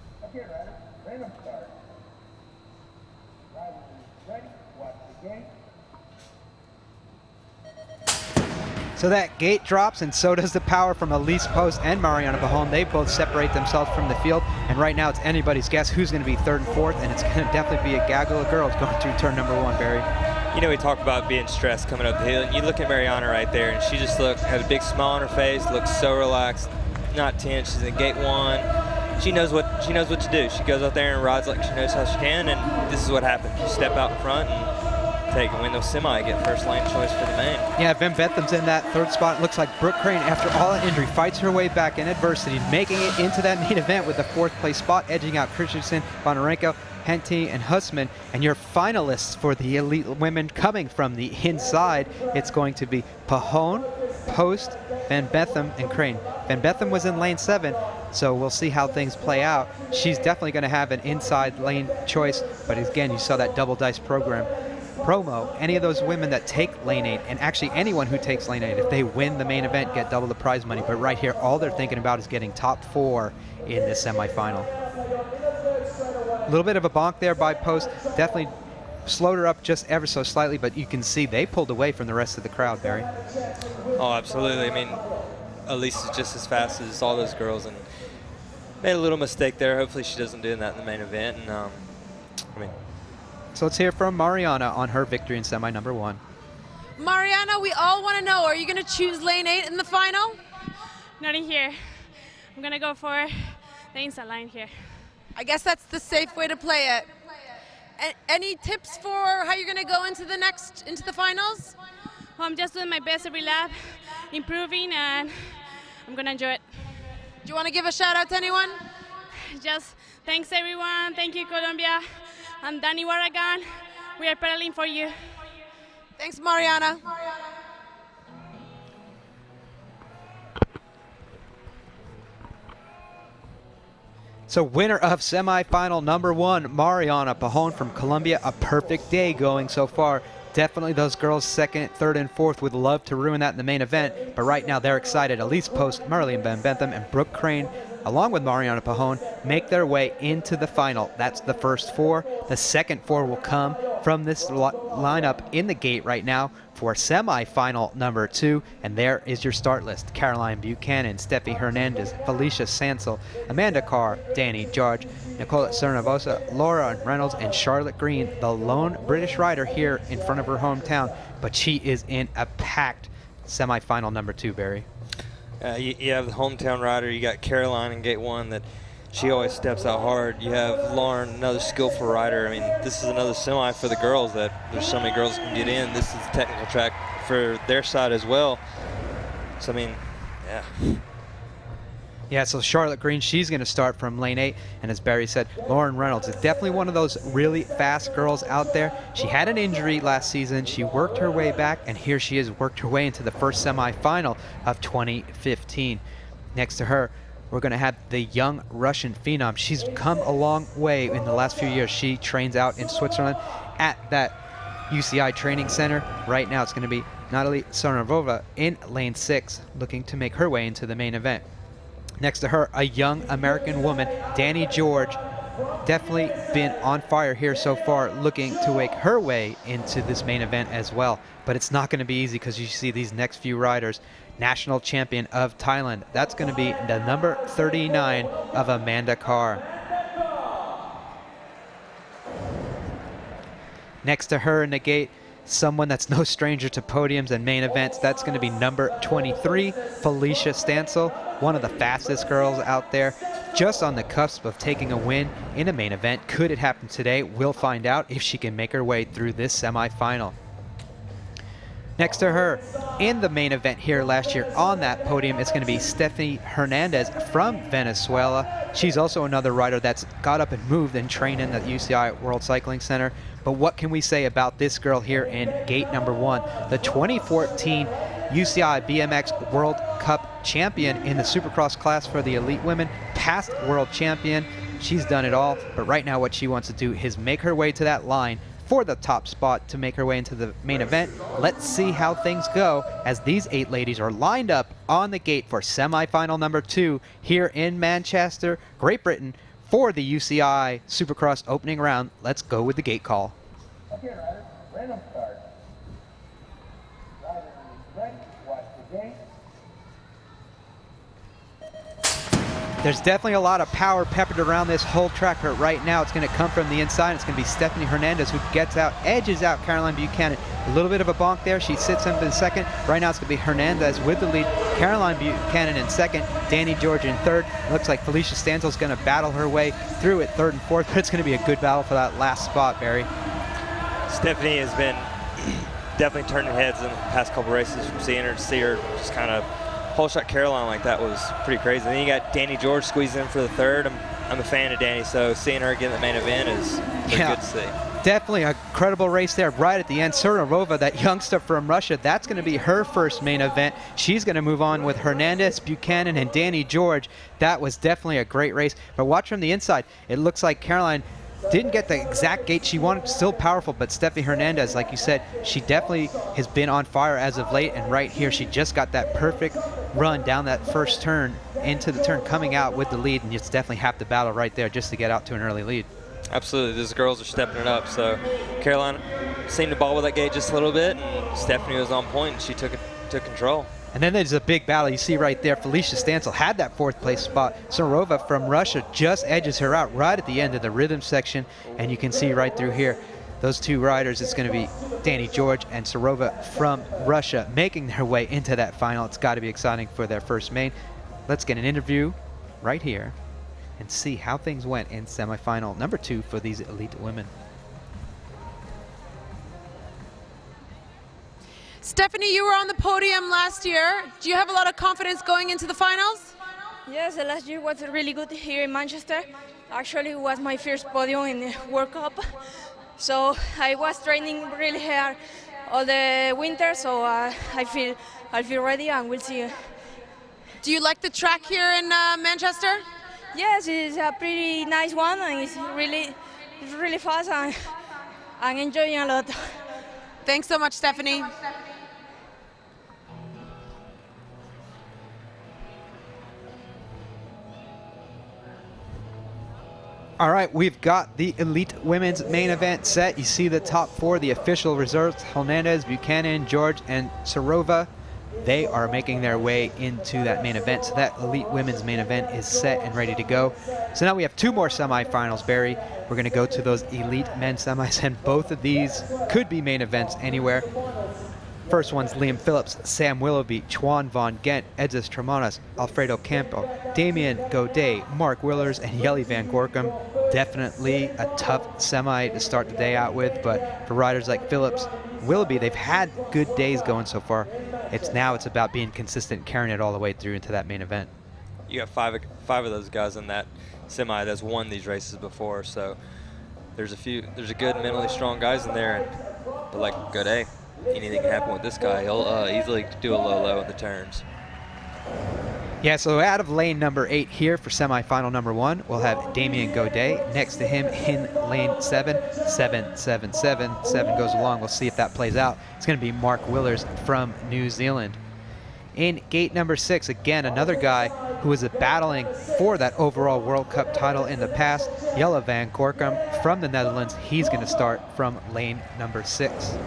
So that gate drops, and so does the power from Elise Post and Mariana Pajon. They both separate themselves from the field, and right now it's anybody's guess who's going to be 3rd and 4th, and it's going to definitely be a gaggle of girls going through turn number 1, Barry. We talk about being stressed coming up the hill. You look at Mariana right there, and she just had a big smile on her face, looks so relaxed, not tense. She's in gate 1. She knows what to do. She goes out there and rides like she knows how she can, and this is what happens. You step out in front and win those semi, get first lane choice for the main. Yeah, Van Bentham's in that 3rd spot. It looks like Brooke Crane, after all that injury, fights her way back in adversity, making it into that main event with the 4th place spot, edging out Christensen, Bondarenko. Henty, and Hussman. And your finalists for the elite women coming from the inside, it's going to be Pahone, Post, Van Betham, and Crane. Van Betham was in lane 7, so we'll see how things play out. She's definitely going to have an inside lane choice, but again, you saw that double dice promo. Any of those women that take lane 8, and actually anyone who takes lane 8, if they win the main event, get double the prize money. But right here, all they're thinking about is getting top 4 in this semifinal. A little bit of a bonk there by Post. Definitely slowed her up just ever so slightly, but you can see they pulled away from the rest of the crowd, Barry. Oh, absolutely. I mean, Elise is just as fast as all those girls, and made a little mistake there. Hopefully she doesn't do that in the main event. And I mean, so let's hear from Mariana on her victory in semi number 1. Mariana, we all want to know, are you going to choose lane 8 in the final? Not in here. I'm going to go for the inside line here. I guess that's the safe way to play it. Any tips for how you're going to go into the finals? Well, I'm just doing my best every lap, improving, and I'm going to enjoy it. Do you want to give a shout out to anyone? Just thanks everyone. Thank you, Colombia. I'm Danny Warragan. We are pedaling for you. Thanks, Mariana. So winner of semifinal number 1, Mariana Pahone from Colombia. A perfect day going so far. Definitely those girls 2nd, 3rd, and 4th would love to ruin that in the main event, but right now they're excited. Elise Post, Marlene Van Bentham, and Brooke Crane, along with Mariana Pahone, make their way into the final. That's the first 4. The second 4 will come from this lineup in the gate right now for semifinal number 2, and there is your start list. Caroline Buchanan, Steffi Hernandez, Felicia Sansel, Amanda Carr, Danny George, Nicola Cernovosa, Laura Reynolds, and Charlotte Green, the lone British rider here in front of her hometown, but she is in a packed semifinal number 2, Barry. You have the hometown rider. You got Caroline in gate 1 that she always steps out hard. You have Lauren, another skillful rider. I mean, this is another semi for the girls that there's so many girls can get in. This is the technical track for their side as well. So, I mean, yeah. Yeah, so Charlotte Green, she's going to start from lane 8. And as Barry said, Lauren Reynolds is definitely one of those really fast girls out there. She had an injury last season. She worked her way back, and here she is, worked her way into the first semifinal of 2015. Next to her, we're going to have the young Russian phenom. She's come a long way in the last few years. She trains out in Switzerland at that UCI training center. Right now it's going to be Natalie Sarnavova in lane 6, looking to make her way into the main event. Next to her, a young American woman, Danny George. Definitely been on fire here so far, looking to make her way into this main event as well. But it's not going to be easy because you see these next few riders. National champion of Thailand. That's going to be the number 39 of Amanda Carr. Next to her in the gate, someone that's no stranger to podiums and main events. That's going to be number 23, Felicia Stansel, one of the fastest girls out there, just on the cusp of taking a win in a main event. Could it happen today? We'll find out if she can make her way through this semifinal. Next to her in the main event here last year on that podium, it's going to be Stephanie Hernandez from Venezuela. She's also another rider that's got up and moved and trained in the UCI World Cycling Center. But what can we say about this girl here in gate number 1? The 2014 UCI BMX World Cup champion in the Supercross class for the elite women, past world champion. She's done it all, but right now what she wants to do is make her way to that line for the top spot to make her way into the main event. Let's see how things go as these 8 ladies are lined up on the gate for semifinal number 2 here in Manchester, Great Britain, for the UCI Supercross opening round. Let's go with the gate call. Okay, riders, random start. Riders ready, watch the gate. There's definitely a lot of power peppered around this whole track, but right now it's going to come from the inside. It's going to be Stephanie Hernandez who gets out, edges out Caroline Buchanan. A little bit of a bonk there. She sits in second. Right now it's going to be Hernandez with the lead. Caroline Buchanan in second. Danny George in third. It looks like Felicia Stansel is going to battle her way through at 3rd and 4th, but it's going to be a good battle for that last spot, Barry. Stephanie has been definitely turning heads in the past couple races from seeing her just kind of whole shot Caroline like that was pretty crazy. And then you got Danny George squeezing in for the 3rd. I'm a fan of Danny, so seeing her get in the main event is good to see. Definitely a credible race there right at the end. Surovova, that youngster from Russia, that's going to be her first main event. She's going to move on with Hernandez, Buchanan, and Danny George. That was definitely a great race. But watch from the inside. It looks like Caroline didn't get the exact gate she wanted. Still powerful, but Steffi Hernandez, like you said, she definitely has been on fire as of late. And right here, she just got that perfect run down that first turn into the turn, coming out with the lead. And it's definitely half the battle right there just to get out to an early lead. Absolutely, these girls are stepping it up. So Caroline seemed to ball with that gate just a little bit, and Stephanie was on point, and she took control. And then there's a big battle. You see right there, Felicia Stansel had that 4th place spot. Sorova from Russia just edges her out right at the end of the rhythm section, and you can see right through here, those two riders, it's going to be Danny George and Sorova from Russia making their way into that final. It's got to be exciting for their first main. Let's get an interview right here and see how things went in semifinal number 2 for these elite women. Stephanie, you were on the podium last year. Do you have a lot of confidence going into the finals? Yes, the last year was really good here in Manchester. Actually, it was my first podium in the World Cup. So I was training really hard all the winter, so I feel ready, and we'll see. Do you like the track here in Manchester? Yes, it's a pretty nice one, and it's really fast, and I'm enjoying a lot. Thanks so much, Stephanie. All right, we've got the elite women's main event set. You see the top 4, the official reserves, Hernandez, Buchanan, George, and Sorova. They are making their way into that main event. So that elite women's main event is set and ready to go. So now we have 2 more semifinals, Barry. We're going to go to those elite men's semis, and both of these could be main events anywhere. First one's Liam Phillips, Sam Willoughby, Chuan Von Gent, Edzis Tremanas, Alfredo Campo, Damien Godet, Mark Willers, and Yeli Van Gorkum. Definitely a tough semi to start the day out with, but for riders like Phillips, Willoughby, they've had good days going so far. It's about being consistent, carrying it all the way through into that main event. You got five of those guys in that semi that's won these races before, so there's a good mentally strong guys in there, but like Godet, anything can happen with this guy. He'll easily do a low in the turns. Yeah, so out of lane number 8 here for semifinal number 1, we'll have Damien Godet. Next to him in lane 7, 7, 7, 7. 7 goes along. We'll see if that plays out. It's going to be Mark Willers from New Zealand. In gate number 6, again, another guy who was battling for that overall World Cup title in the past, Jelle van Gorkum from the Netherlands. He's going to start from lane number 6.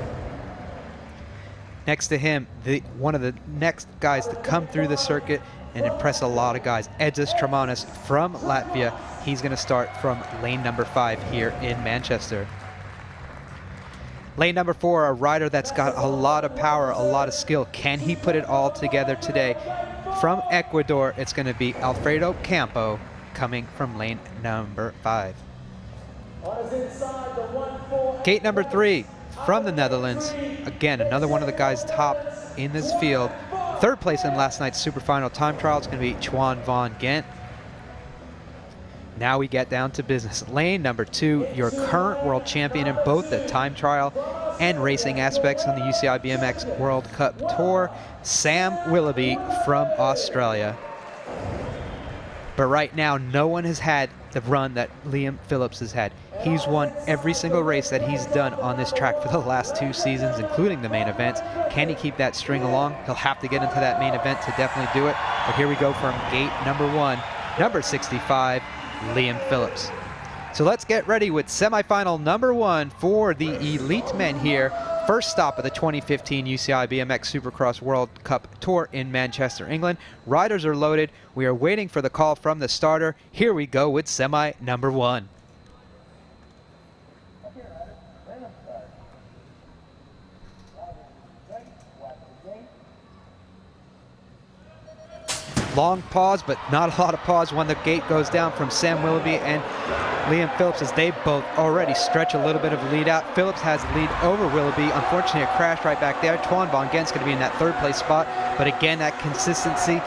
Next to him, one of the next guys to come through the circuit and impress a lot of guys, Edzis Tremanas from Latvia. He's going to start from lane number 5 here in Manchester. Lane number 4, a rider that's got a lot of power, a lot of skill. Can he put it all together today? From Ecuador, it's going to be Alfredo Campo coming from lane number 5. Gate number 3, from the Netherlands, again, another one of the guys top in this field. 3rd place in last night's super final time trial. It's going to be Chuan Von Gent. Now we get down to business. Lane number 2, your current world champion in both the time trial and racing aspects on the UCI BMX World Cup Tour, Sam Willoughby from Australia. But right now, no one has had the run that Liam Phillips has had. He's won every single race that he's done on this track for the last 2 seasons, including the main events. Can he keep that string along? He'll have to get into that main event to definitely do it. But here we go from gate number 1, number 65, Liam Phillips. So let's get ready with semifinal number 1 for the elite men here. First stop of the 2015 UCI BMX Supercross World Cup Tour in Manchester, England. Riders are loaded. We are waiting for the call from the starter. Here we go with semi number 1. Long pause, but not a lot of pause when the gate goes down from Sam Willoughby and Liam Phillips, as they both already stretch a little bit of a lead out. Phillips has the lead over Willoughby. Unfortunately, a crash right back there. Twan Von Gent's going to be in that third place spot, but again, that consistency.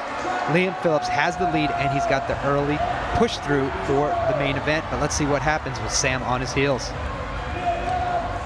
Liam Phillips has the lead, and he's got the early push through for the main event, but let's see what happens with Sam on his heels.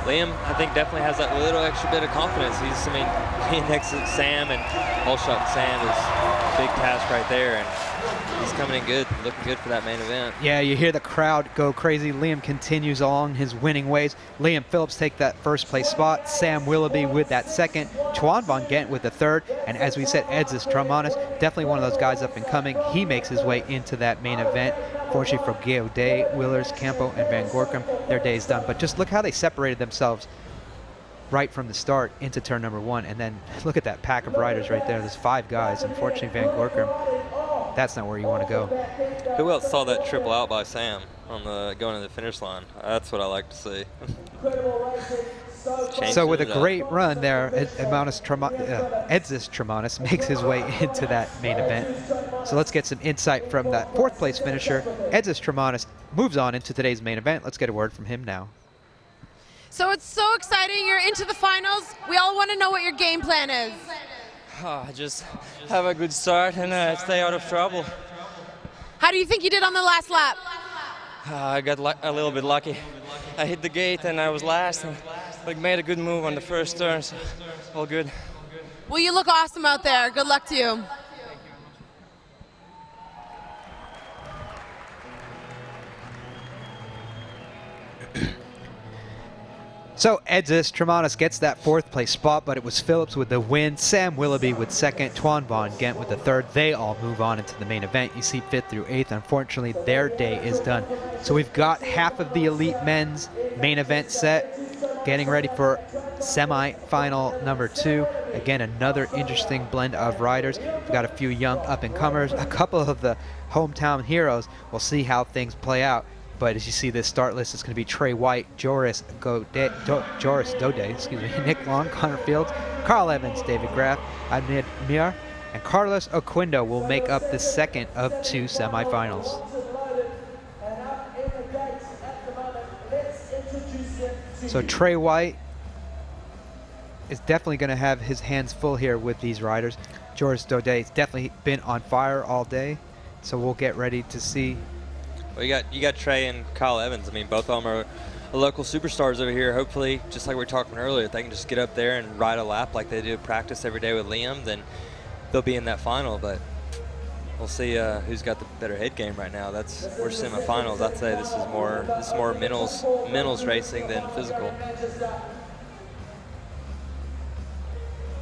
Liam, I think, definitely has that little extra bit of confidence. He's, I mean, being next to Sam and whole shot Sam is a big task right there, and he's coming in good, looking good for that main event. Yeah, you hear the crowd go crazy. Liam continues along his winning ways. Liam Phillips take that first place spot. Sam Willoughby with that second. Twan Von Gent with the third. And as we said, Edzis Tramanis, definitely one of those guys up and coming. He makes his way into that main event. Fortunately for Gaudet, Willers, Campo, and Van Gorkum, their day's done. But just look how they separated themselves right from the start into turn number one. And then look at that pack of riders right there. There's 5 guys. Unfortunately, Van Gorkum, that's not where you want to go. Who else saw that triple out by Sam on the going to the finish line? That's what I like to see. So with a great run there, Edzis Tramanis makes his way into that main event. So let's get some insight from that 4th place finisher. Edzis Tramanis moves on into today's main event. Let's get a word from him now. So it's so exciting. You're into the finals. We all want to know what your game plan is. Just have a good start and stay out of trouble. How do you think you did on the last lap? I got a little bit lucky. I hit the gate and I was last, and made a good move on the first turn, so all good. Well, you look awesome out there. Good luck to you. So Edzis Tramanis gets that 4th place spot, but it was Phillips with the win, Sam Willoughby with 2nd, Twan Von Gent with the 3rd. They all move on into the main event. You see 5th through 8th. Unfortunately, their day is done. So we've got half of the elite men's main event set, getting ready for semi-final number 2. Again, another interesting blend of riders. We've got a few young up-and-comers, a couple of the hometown heroes. We'll see how things play out. But as you see this start list, it's going to be Trey White, Joris Dode, Nick Long, Connor Fields, Carl Evans, David Graff, Ahmed Mir, and Carlos Oquindo will make up the second of 2 semifinals. So Trey White is definitely going to have his hands full here with these riders. Joris Dode has definitely been on fire all day, so we'll get ready to see. Well, you got Trey and Kyle Evans. I mean, both of them are local superstars over here. Hopefully, just like we were talking earlier, if they can just get up there and ride a lap like they do practice every day with Liam, then they'll be in that final. But we'll see who's got the better head game right now. We're semifinals. I'd say this is more mentals racing than physical.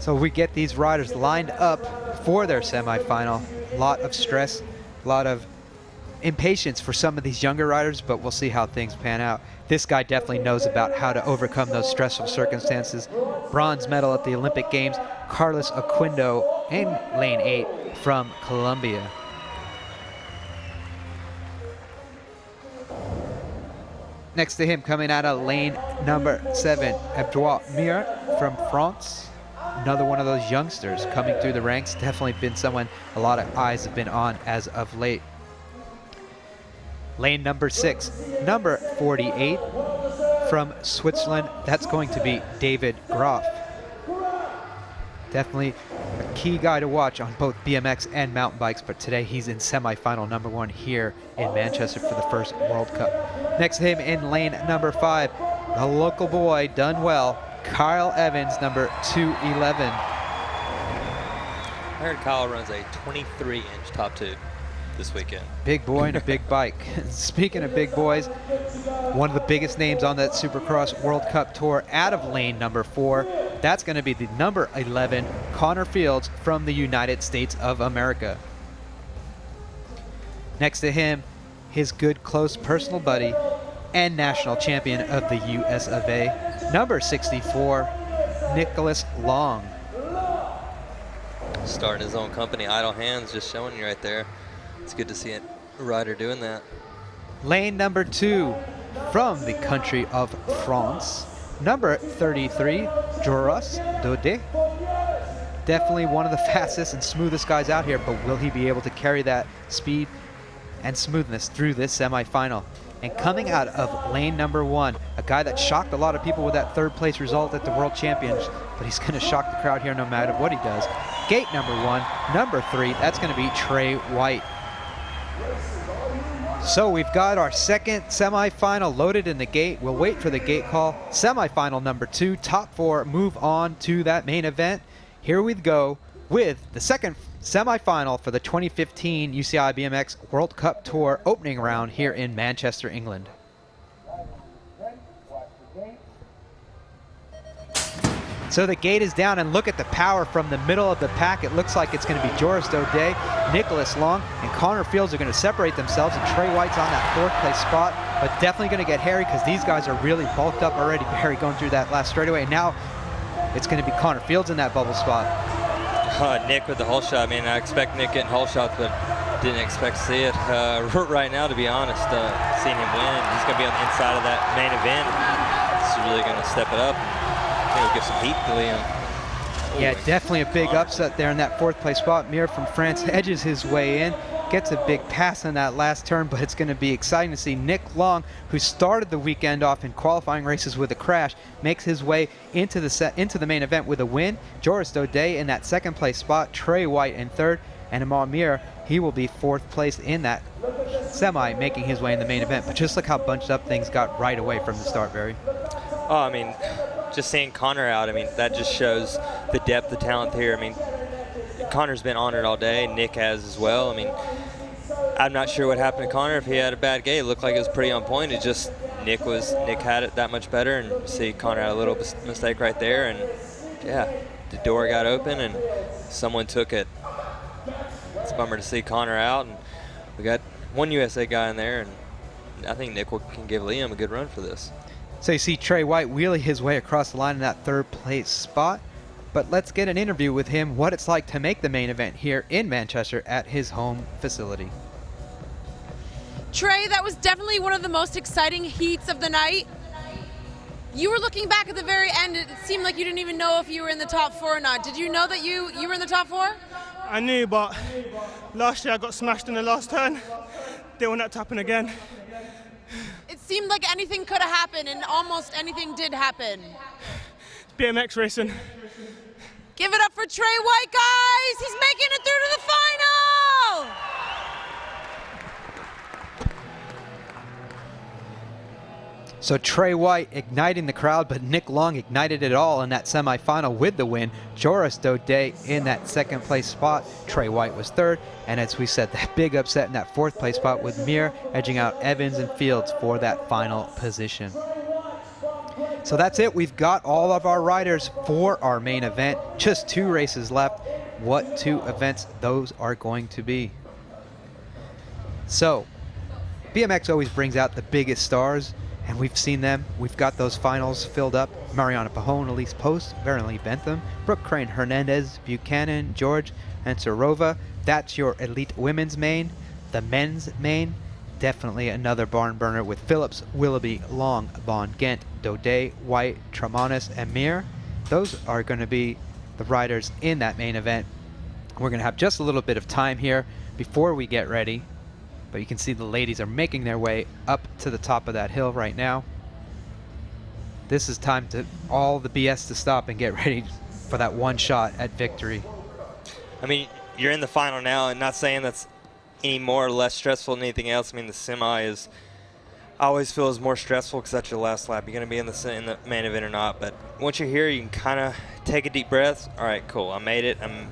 So we get these riders lined up for their semifinal. A lot of stress, a lot of impatience for some of these younger riders, but we'll see how things pan out. This guy definitely knows about how to overcome those stressful circumstances. Bronze medal at the Olympic Games, Carlos Oquindo in lane 8 from Colombia. Next to him, coming out of lane number 7, Edouard Mir from France. Another one of those youngsters coming through the ranks. Definitely been someone a lot of eyes have been on as of late. Lane number 6, number 48 from Switzerland. That's going to be David Groff. Definitely a key guy to watch on both BMX and mountain bikes, but today he's in semifinal number 1 here in Manchester for the first World Cup. Next to him in lane number 5, the local boy done well, Kyle Evans, number 211. I heard Kyle runs a 23-inch top tube this weekend. Big boy and a big bike. Speaking of big boys, one of the biggest names on that Supercross World Cup Tour out of lane number 4, that's going to be the number 11, Connor Fields from the United States of America. Next to him, his good close personal buddy and national champion of the US of A, number 64, Nicholas Long. Starting his own company, Idle Hands, just showing you right there. It's good to see a rider doing that. Lane number 2 from the country of France, number 33, Joris Dode. definitely one of the fastest and smoothest guys out here, but will he be able to carry that speed and smoothness through this semifinal? And coming out of lane number 1, a guy that shocked a lot of people with that 3rd place result at the World Champions, but he's going to shock the crowd here no matter what he does. Gate number 1, number 3, that's going to be Trey White. So we've got our second semifinal loaded in the gate. We'll wait for the gate call. Semifinal number 2, top 4 move on to that main event. Here we go with the second semifinal for the 2015 UCI BMX World Cup Tour opening round here in Manchester, England. So the gate is down, and look at the power from the middle of the pack. It looks like it's going to be Joris Daudet, Nicholas Long, and Connor Fields are going to separate themselves, and Trey White's on that 4th place spot, but definitely going to get hairy because these guys are really bulked up already. Barry going through that last straightaway, and now it's going to be Connor Fields in that bubble spot. Nick with the hole shot. I mean, I expect Nick getting hole shots, but didn't expect to see it right now, to be honest. Seeing him win, he's going to be on the inside of that main event. It's really going to step it up. I think he'll give some heat to Liam. Yeah, definitely a big upset there in that 4th place spot. Mir from France edges his way in, gets a big pass in that last turn, but it's going to be exciting to see Nick Long, who started the weekend off in qualifying races with a crash, makes his way into the main event with a win. Joris Daudet in that 2nd place spot, Trey White in 3rd, and Amar Mir, he will be 4th place in that semi, making his way in the main event. But just look how bunched up things got right away from the start, Barry. Oh, I mean, just seeing Connor out, I mean, that just shows the depth of talent here. I mean, Connor's been honored all day. Nick has as well. I mean, I'm not sure what happened to Connor. If he had a bad gate, it looked like it was pretty on point. It just Nick had it that much better, and you see Connor had a little mistake right there, and yeah, the door got open and someone took it. It's a bummer to see Connor out, and we got one USA guy in there, and I think Nick can give Liam a good run for this. So you see Trey White wheelie his way across the line in that 3rd place spot. But let's get an interview with him, what it's like to make the main event here in Manchester at his home facility. Trey, that was definitely one of the most exciting heats of the night. You were looking back at the very end, it seemed like you didn't even know if you were in the top 4 or not. Did you know that you were in the top 4? I knew, but last year I got smashed in the last turn. Didn't want that to happen again. It seemed like anything could have happened, and almost anything did happen. It's BMX racing. Give it up for Trey White, guys! He's making it through to the final! So Trey White igniting the crowd, but Nick Long ignited it all in that semifinal with the win. Joris Daudet in that 2nd place spot. Trey White was 3rd. And as we said, that big upset in that 4th place spot with Mir edging out Evans and Fields for that final position. So that's it. We've got all of our riders for our main event. Just 2 races left. What 2 events those are going to be? So BMX always brings out the biggest stars, and we've seen them. We've got those finals filled up. Mariana Pajón, Elise Post, Verily Bentham, Brooke Crane Hernandez, Buchanan, George, and Sarova. That's your elite women's main. The men's main, definitely another barn burner with Phillips, Willoughby, Long, Bond, Ghent, Daudet, White, Tramanis, and Mir. Those are going to be the riders in that main event. We're going to have just a little bit of time here before we get ready. But you can see the ladies are making their way up to the top of that hill right now. This is time to all the BS to stop and get ready for that one shot at victory. I mean, you're in the final now, and not saying that's any more or less stressful than anything else. I mean, the semi is, I always feel is more stressful because that's your last lap. You're going to be in the main event or not. But once you're here, you can kind of take a deep breath. All right, cool, I made it. I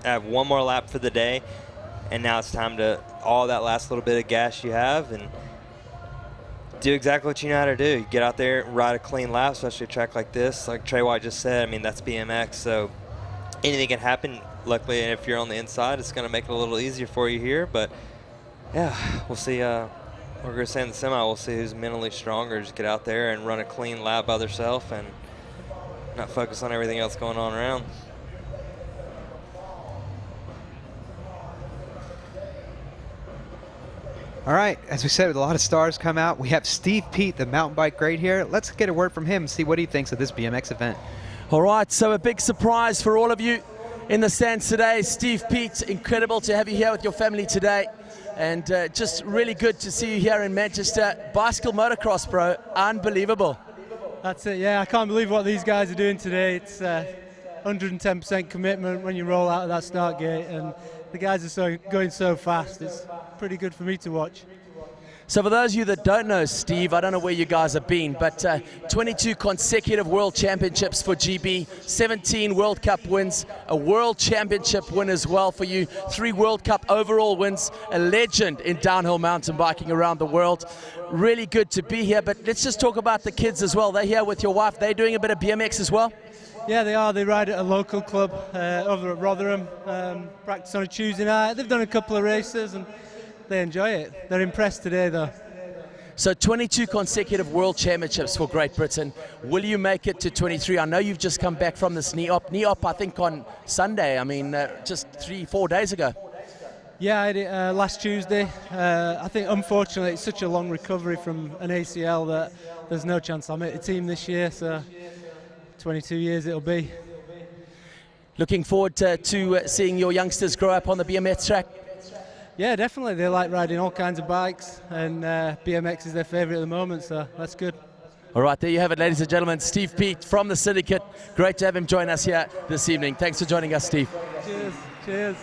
have one more lap for the day. And now it's time to all that last little bit of gas you have and do exactly what you know how to do. You get out there and ride a clean lap, especially a track like this. Like Trey White just said, I mean, that's BMX, so anything can happen. Luckily, if you're on the inside, it's going to make it a little easier for you here. But, yeah, we'll see. We're going to say in the semi, we'll see who's mentally stronger. Just get out there and run a clean lap by themselves and not focus on everything else going on around. All right, as we said, with a lot of stars come out, we have Steve Peat, the mountain bike great here. Let's get a word from him and see what he thinks of this BMX event. All right, so a big surprise for all of you in the stands today. Steve, Pete, incredible to have you here with your family today. And just really good to see you here in Manchester. Bicycle motocross, bro, unbelievable. That's it, yeah, I can't believe what these guys are doing today. It's 110% commitment when you roll out of that start gate, and the guys are going so fast. It's pretty good for me to watch. So for those of you that don't know Steve, I don't know where you guys have been, but 22 consecutive World Championships for GB, 17 World Cup wins, a World Championship win as well for you, 3 World Cup overall wins, a legend in downhill mountain biking around the world. Really good to be here, but let's just talk about the kids as well. They're here with your wife. They're doing a bit of BMX as well? Yeah, they are. They ride at a local club over at Rotherham, practice on a Tuesday night. They've done a couple of races and they enjoy it. They're impressed today though. So 22 consecutive World Championships for Great Britain. Will you make it to 23? I know you've just come back from this knee op I think on Sunday, I mean just 3-4 days ago. Yeah, I did last Tuesday. I think unfortunately it's such a long recovery from an ACL that there's no chance I'll make the team this year, so 22 years it'll be. Looking forward to seeing your youngsters grow up on the BMX track? Yeah, definitely. They like riding all kinds of bikes, and BMX is their favourite at the moment, so that's good. All right, there you have it, ladies and gentlemen. Steve Pete from the Syndicate. Great to have him join us here this evening. Thanks for joining us, Steve. Cheers. Cheers.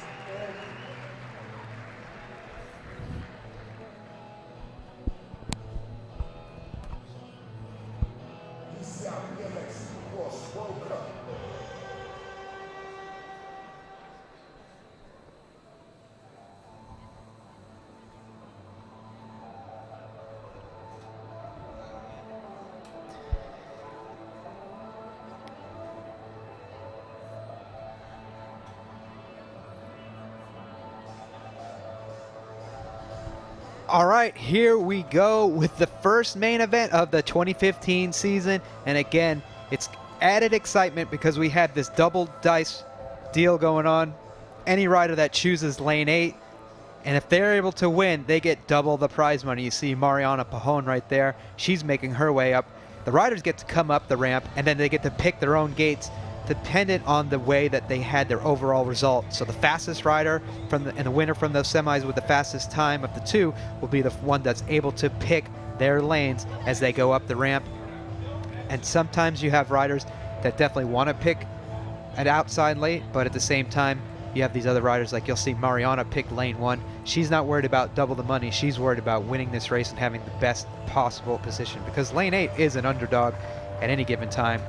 All right, here we go with the first main event of the 2015 season. And again, it's added excitement because we have this double dice deal going on. Any rider that chooses lane 8, and if they're able to win, they get double the prize money. You see Mariana Pajón right there. She's making her way up. The riders get to come up the ramp, and then they get to pick their own gates dependent on the way that they had their overall result. So the fastest rider and the winner from those semis with the fastest time of the two will be the one that's able to pick their lanes as they go up the ramp. And sometimes you have riders that definitely want to pick an outside lane, but at the same time you have these other riders, like you'll see Mariana pick lane 1. She's not worried about double the money. She's worried about winning this race and having the best possible position, because lane 8 is an underdog at any given time.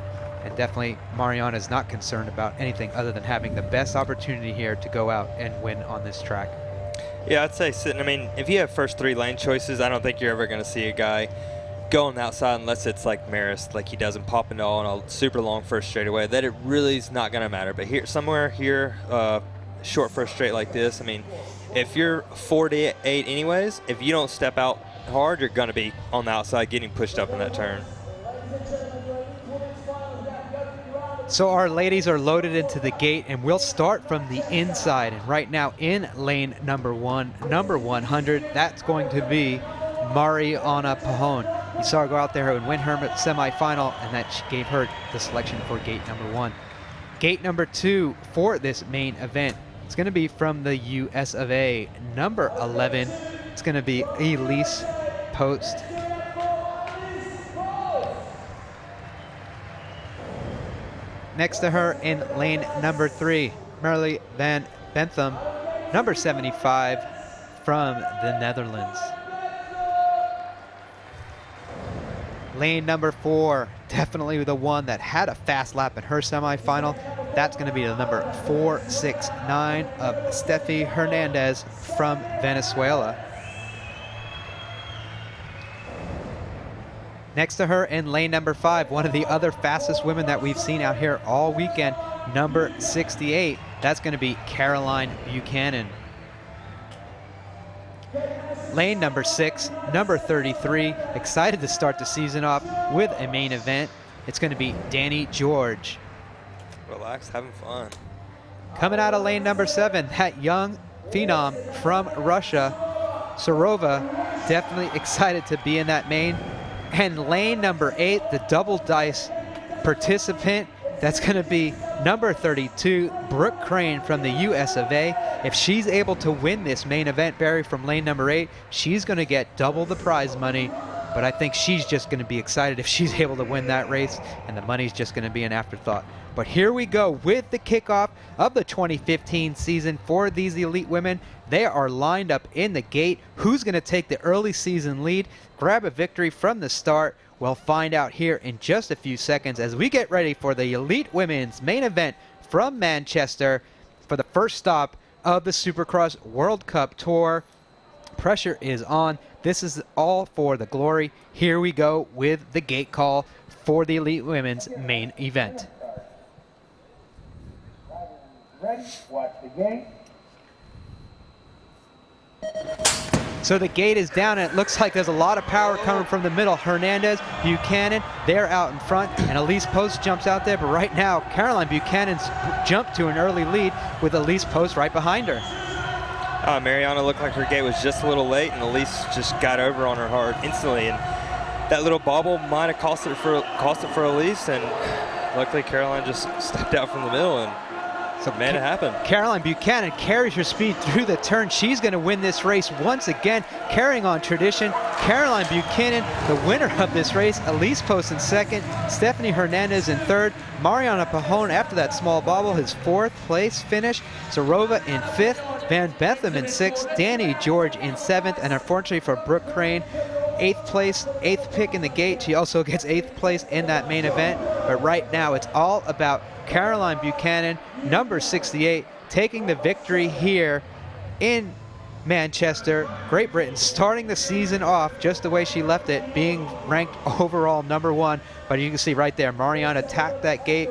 And definitely Mariana is not concerned about anything other than having the best opportunity here to go out and win on this track. Yeah, I'd say sitting. I mean, if you have first 3 lane choices, I don't think you're ever going to see a guy go on the outside unless it's like Maris, like he doesn't pop into all on a super long first straightaway. That it really is not going to matter. But here, somewhere here, short first straight like this, I mean, if you're 48 anyways, if you don't step out hard, you're going to be on the outside getting pushed up in that turn. So our ladies are loaded into the gate, and we'll start from the inside. And right now in lane number 1, number 100, that's going to be Mariana Pajón. You saw her go out there and win her semifinal, and that gave her the selection for gate number 1. Gate number 2 for this main event, it's going to be from the US of A, number 11. It's going to be Elise Post. Next to her in lane number 3, Merle van Bentham, number 75 from the Netherlands. Lane number 4, definitely the one that had a fast lap in her semifinal. That's going to be the number 469 of Steffi Hernandez from Venezuela. Next to her in lane number 5, one of the other fastest women that we've seen out here all weekend, number 68. That's going to be Caroline Buchanan. Lane number 6, number 33. Excited to start the season off with a main event. It's going to be Danny George. Relax, having fun. Coming out of lane number 7, that young phenom from Russia, Surova, definitely excited to be in that main. And lane number 8, the double dice participant, That's going to be number 32, Brooke Crane from the US of A. If she's able to win this main event, Barry, from lane number 8, she's going to get double the prize money. But I think she's just going to be excited if she's able to win that race, and the money's just going to be an afterthought. But here we go with the kickoff of the 2015 season for these elite women. They are lined up in the gate. Who's going to take the early season lead, grab a victory from the start? We'll find out here in just a few seconds as we get ready for the elite women's main event from Manchester for the first stop of the Supercross World Cup Tour. Pressure is on. This is all for the glory. Here we go with the gate call for the elite women's main event. Ready, watch the gate. So the gate is down, and it looks like there's a lot of power coming from the middle. Hernandez, Buchanan, they're out in front, and Elise Post jumps out there. But right now, Caroline Buchanan's jumped to an early lead with Elise Post right behind her. Mariana looked like her gate was just a little late, and Elise just got over on her hard instantly. And that little bobble might have cost it for Elise, and luckily Caroline just stepped out from the middle and made it happen. Caroline Buchanan carries her speed through the turn. She's going to win this race once again, carrying on tradition. Caroline Buchanan, the winner of this race. Elise Post in second. Stephanie Hernandez in third. Mariana Pajon, after that small bobble, his 4th place finish. Zarova in 5th. Van Bentham in 6th. Danny George in 7th. And unfortunately for Brooke Crane, 8th place, 8th pick in the gate. She also gets 8th place in that main event. But right now, it's all about Caroline Buchanan, number 68, taking the victory here in Manchester, Great Britain, starting the season off just the way she left it, being ranked overall number 1. But you can see right there, Mariana attacked that gate.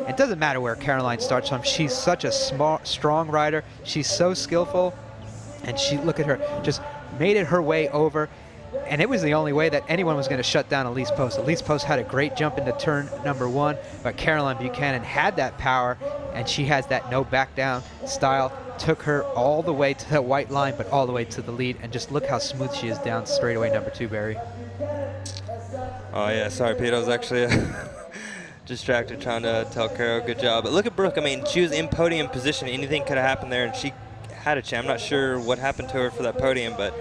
It doesn't matter where Caroline starts from. She's such a strong rider. She's so skillful. And look at her, just made it her way over. And it was the only way that anyone was going to shut down Elise Post. Elise Post had a great jump into turn number 1, but Caroline Buchanan had that power, and she has that no back down style. Took her all the way to the white line, but all the way to the lead. And just look how smooth she is down straightaway number 2, Barry. Oh yeah, sorry Pete, I was actually distracted trying to tell Caro good job. But look at Brooke, I mean, she was in podium position. Anything could have happened there, and she had a chance. I'm not sure what happened to her for that podium, but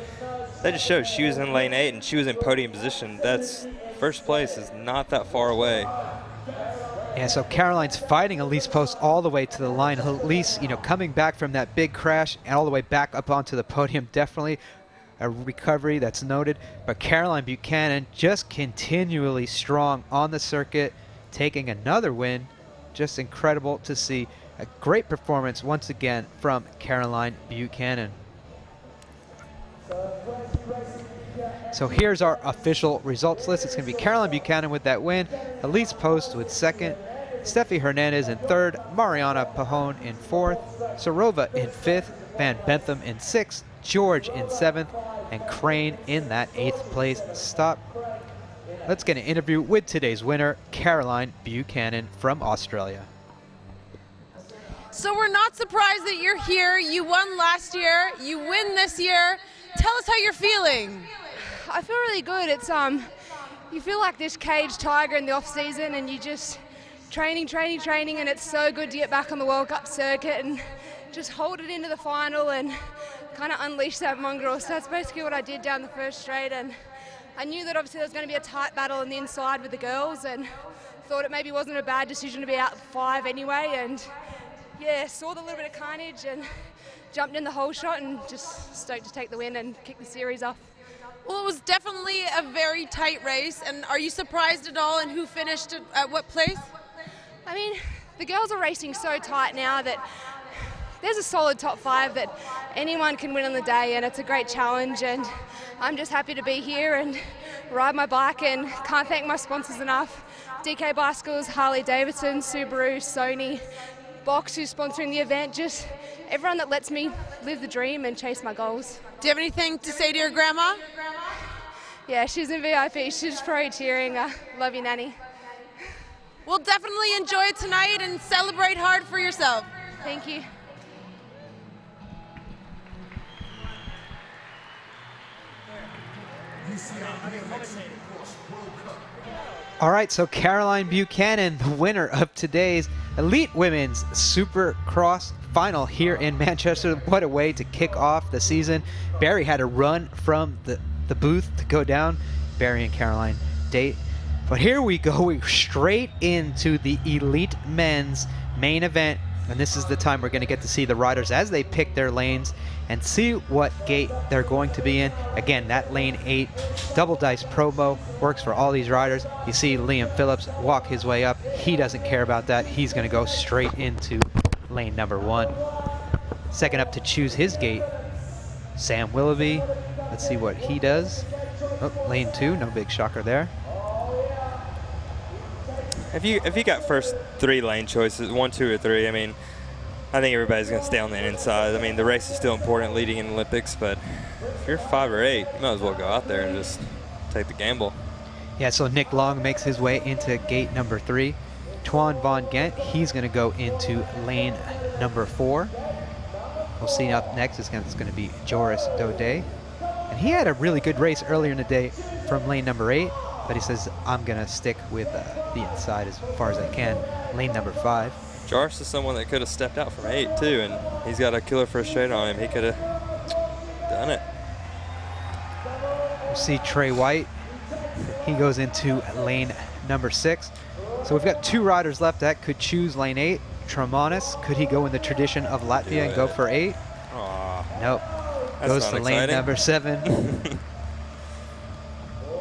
that just shows she was in lane 8 and she was in podium position. That's first place is not that far away. Yeah, so Caroline's fighting Elise Post all the way to the line. Elise, coming back from that big crash and all the way back up onto the podium, definitely a recovery that's noted. But Caroline Buchanan just continually strong on the circuit, taking another win. Just incredible to see. A great performance once again from Caroline Buchanan. So here's our official results list. It's going to be Caroline Buchanan with that win, Elise Post with 2nd, Steffi Hernandez in 3rd, Mariana Pajon in 4th, Zarova in 5th, Van Bentham in 6th, George in 7th, and Crane in that 8th place stop. Let's get an interview with today's winner, Caroline Buchanan from Australia. So we're not surprised that you're here. You won last year, you win this year. Tell us how you're feeling. I feel really good. It's you feel like this caged tiger in the off season, and you just training, and it's so good to get back on the World Cup circuit and just hold it into the final and kind of unleash that mongrel. So that's basically what I did down the first straight, and I knew that obviously there was going to be a tight battle on the inside with the girls, and thought it maybe wasn't a bad decision to be out 5 anyway, and yeah, saw the little bit of carnage and jumped in the whole shot and just stoked to take the win and kick the series off. Well, it was definitely a very tight race, and are you surprised at all in who finished at what place? I mean, the girls are racing so tight now that there's a solid top 5 that anyone can win on the day, and it's a great challenge, and I'm just happy to be here and ride my bike, and can't thank my sponsors enough. DK Bicycles, Harley Davidson, Subaru, Sony, Box, who's sponsoring the event, just everyone that lets me live the dream and chase my goals. Do you have anything to say to your grandma? Yeah, she's in VIP. She's probably cheering. Love you, Nanny. We'll definitely enjoy it tonight and celebrate hard for yourself. Thank you. All right, so Caroline Buchanan, the winner of today's Elite Women's Supercross final here in Manchester. What a way to kick off the season. Barry had to run from the booth to go down. Barry and Caroline date. But here we go, we're straight into the Elite Men's main event. And this is the time we're going to get to see the riders as they pick their lanes and see what gate they're going to be in. Again, that lane 8 double dice promo works for all these riders. You see Liam Phillips walk his way up. He doesn't care about that. He's going to go straight into lane number 1. Second up to choose his gate, Sam Willoughby. Let's see what he does. Oh, lane 2, no big shocker there. If you got first 3 lane choices, 1, 2, or 3, I mean, I think everybody's going to stay on the inside. I mean, the race is still important leading in the Olympics, but if you're 5 or 8, you might as well go out there and just take the gamble. Yeah, so Nick Long makes his way into gate number 3. Twan Von Gent, he's going to go into lane number 4. We'll see up next is going to be Joris Daudet. And he had a really good race earlier in the day from lane number 8, but he says, I'm going to stick with the inside as far as I can. Lane number 5. Joris is someone that could have stepped out from 8 too, and he's got a killer first straight on him. He could have done it. We'll see Trey White. He goes into lane number 6. So we've got 2 riders left that could choose lane 8. Tramanis, could he go in the tradition of Latvia and go for 8? Nope. Goes to lane number 7.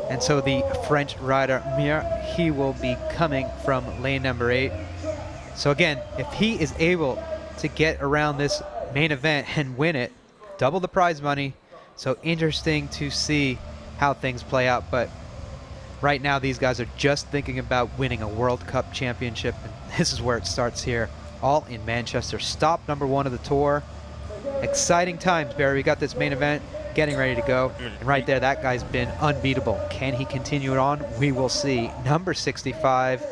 And so the French rider Mir, he will be coming from lane number 8. So again, if he is able to get around this main event and win it, double the prize money. So interesting to see how things play out. But right now, these guys are just thinking about winning a World Cup championship. And this is where it starts here, all in Manchester. Stop number 1 of the tour. Exciting times, Barry. We got this main event getting ready to go. And right there, that guy's been unbeatable. Can he continue it on? We will see. Number 65,